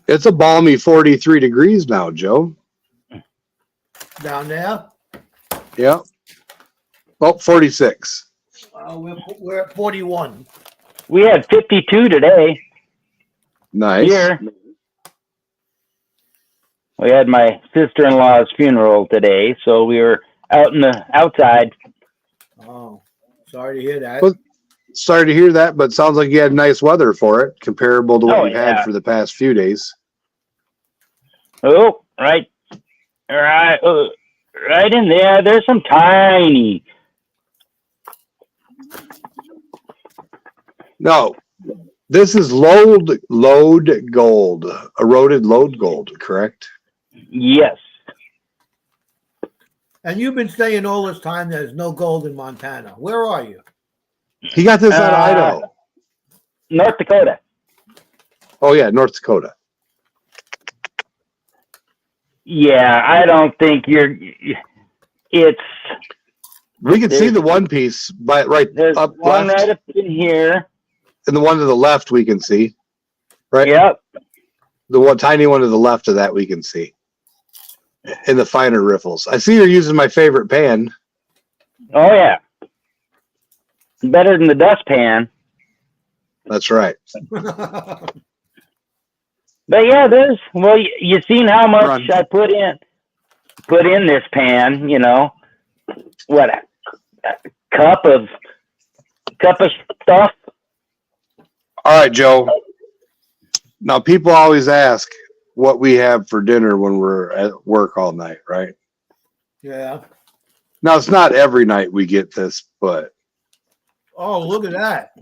It's a balmy 43 degrees now, Joe. Down there? Yeah. Oh, 46. We're at 41. We had 52 today. Nice. Here. We had my sister-in-law's funeral today, so we were out in the outside. Oh, sorry to hear that. Well, sorry to hear that, but sounds like you had nice weather for it, comparable to what you've had for the past few days. Oh, right in there. There's some tiny. No, this is load gold, eroded load gold, correct? Yes. And you've been saying all this time there's no gold in Montana. Where are you? He got this out of Idaho. North Dakota. Oh, yeah, North Dakota. Yeah, I don't think it's. We can see the one piece There's up one left, right up in here. and the one to the left we can see. Right? Yep. The one tiny one to the left of that we can see. In the finer riffles. I see you're using my favorite pan. Oh yeah. Better than the dustpan. That's right. But yeah, you seen how much I put in this pan, you know. What a cup of stuff. All right, Joe. Now people always ask what we have for dinner when we're at work all night, right? Yeah. Now it's not every night we get this, but Oh, look at that.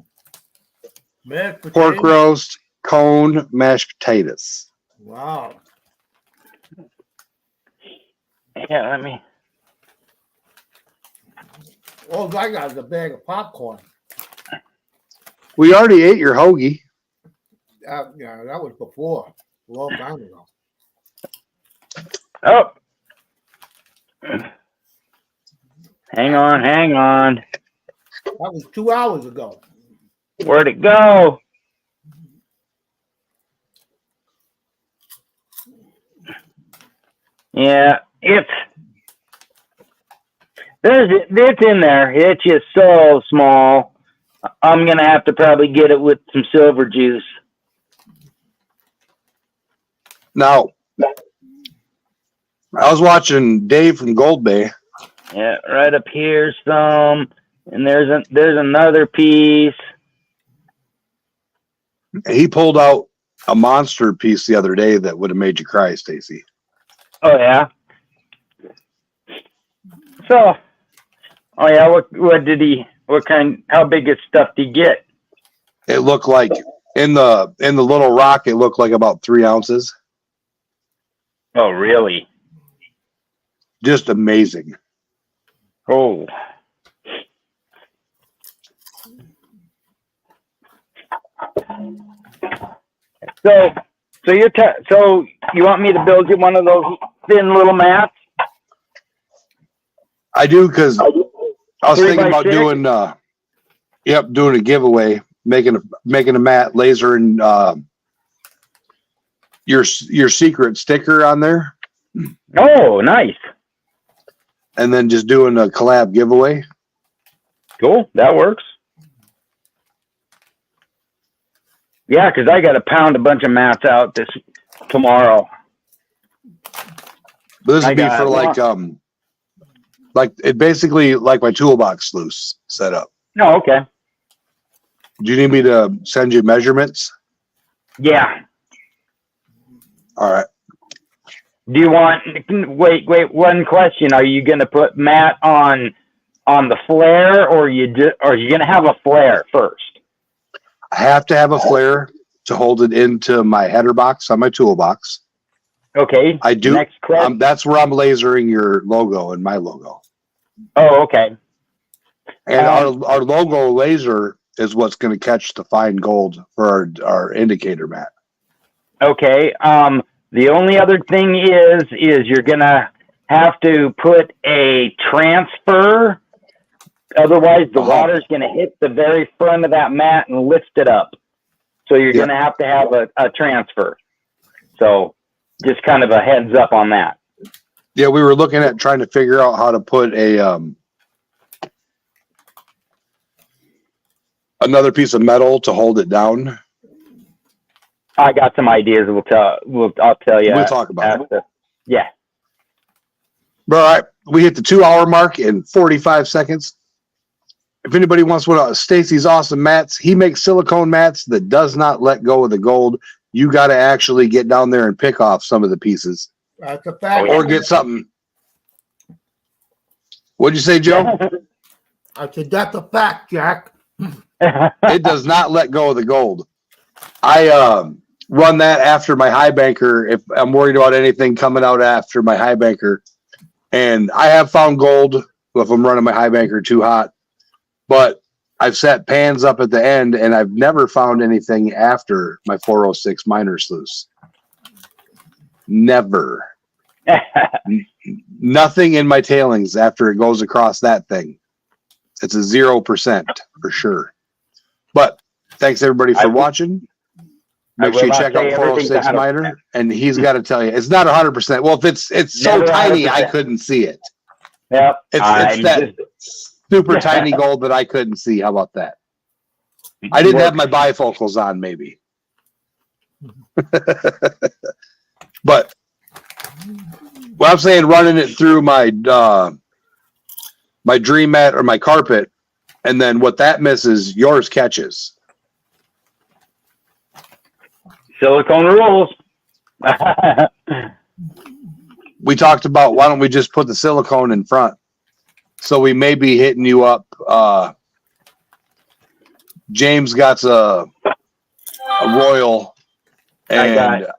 Mashed pork potatoes. roast, cone, mashed potatoes. Wow. Yeah, let me. All I got is a bag of popcorn. We already ate your hoagie. Yeah, that was before, a long time ago. Oh. Hang on. That was 2 hours ago. Where'd it go? Yeah, it's in there. It's just so small. I'm gonna have to probably get it with some silver juice. Now, I was watching Dave from Gold Bay. Yeah, right up here some, and there's another piece. He pulled out a monster piece the other day that would have made you cry, Stacy. Oh yeah. So, oh yeah, how big of stuff did he get? It looked like in the little rock, it looked like about 3 ounces. Oh really? Just amazing. Oh. So you want me to build you one of those thin little mats? I do, because I was 3 thinking by about 6? doing a giveaway, making a mat, laser, and your secret sticker on there, Oh, nice. and then just doing a collab giveaway. Cool. That works. Yeah, because I got to pound a bunch of mats out tomorrow. But this I would be got for it. like it basically like my toolbox loose setup. Oh, okay. Do you need me to send you measurements? Yeah. All right. Do you want? Wait. One question: are you going to put mat on the flare, or are you going to have a flare first? I have to have a flare to hold it into my header box on my toolbox. Okay. I do. Next question. That's where I'm lasering your logo and my logo. Oh, okay. And our logo laser is what's going to catch the fine gold for our indicator mat. Okay. The only other thing is you're gonna have to put a transfer. Otherwise, the water's gonna hit the very front of that mat and lift it up. So you're gonna have to have a transfer. So just kind of a heads up on that. Yeah, we were looking at trying to figure out how to put another piece of metal to hold it down. I got some ideas. I'll tell you. We'll talk about it. Yeah. All right, we hit the 2 hour mark in 45 seconds. If anybody wants one of Stacy's awesome mats, he makes silicone mats that does not let go of the gold. You got to actually get down there and pick off some of the pieces. That's a fact. Or get something. What'd you say, Joe? I said, that's a fact, Jack. It does not let go of the gold. I run that after my high banker if I'm worried about anything coming out after my high banker. And I have found gold if I'm running my high banker too hot. But I've set pans up at the end, and I've never found anything after my 406 miner sluice. Never. Nothing in my tailings after it goes across that thing. It's a 0% for sure. But thanks everybody for watching. Make sure you check out 406 miner, and he's got to tell you it's not 100%. Well, if it's so tiny, 100%. I couldn't see it. Yep. It's that super tiny gold that I couldn't see. How about that? I didn't have my bifocals on, maybe. But what I'm saying, running it through my my dream mat or my carpet, and then what that misses, yours catches. Silicone rules. We talked about why don't we just put the silicone in front? So we may be hitting you up. James got a royal, and I got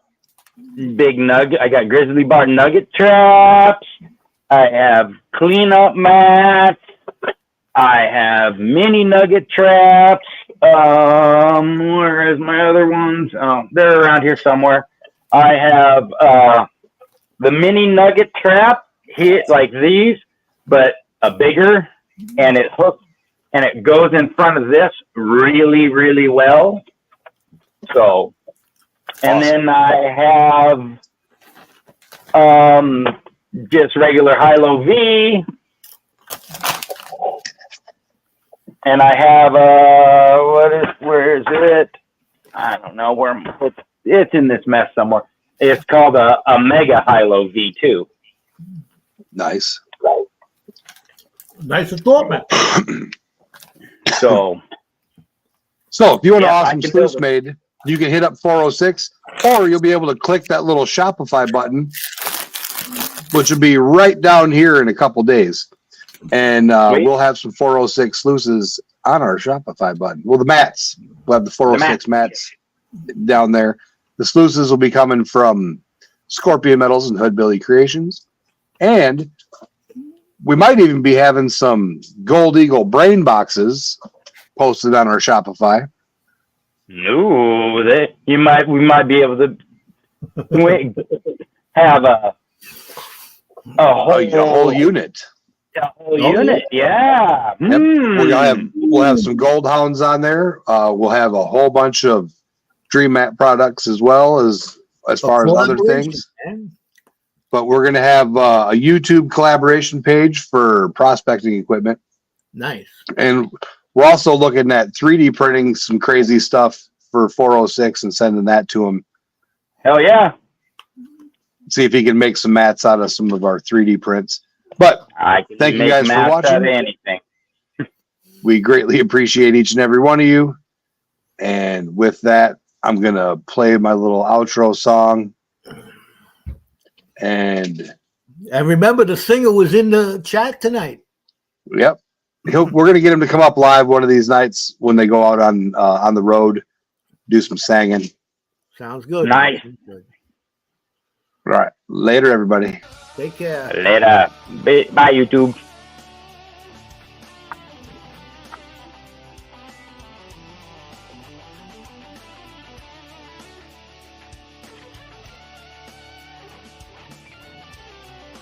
big nugget. I got grizzly bar nugget traps. I have cleanup mats. I have mini nugget traps. Where is my other ones? Oh, they're around here somewhere. I have the mini nugget trap hit like these, but a bigger, and it hooks and it goes in front of this really, really well. So, and then I have just regular high-low V. And I have where is it? I don't know where it's in this mess somewhere. It's called a mega high-low V2. Nice. Nice assortment. So if you want Yeah, an I awesome can sluice build it. made, you can hit up 406, or you'll be able to click that little Shopify button, which will be right down here in a couple days. And Sweet. we'll have some 406 sluices on our Shopify button. Well, the mats. We'll have the 406 mats down there. The sluices will be coming from Scorpion Metals and Hoodbilly Creations. And we might even be having some Gold Eagle brain boxes posted on our Shopify. no, we might be able to have a whole unit. A whole unit, yeah. Yep. We'll have some gold hounds on there. We'll have a whole bunch of Dream Mat products as well as far as other things. Man. But we're gonna have a YouTube collaboration page for prospecting equipment, Nice. and we're also looking at 3D printing some crazy stuff for 406 and sending that to him. Hell yeah. See if he can make some mats out of some of our 3D prints. But I can thank you make guys for maps out of watching. anything. We greatly appreciate each and every one of you. And with that, I'm going to play my little outro song. And remember, the singer was in the chat tonight. yep, we're going to get him to come up live one of these nights when they go out on the road, do some singing. Sounds good. Nice. Good. All right. Later, everybody. Take care. Later. Bye, YouTube.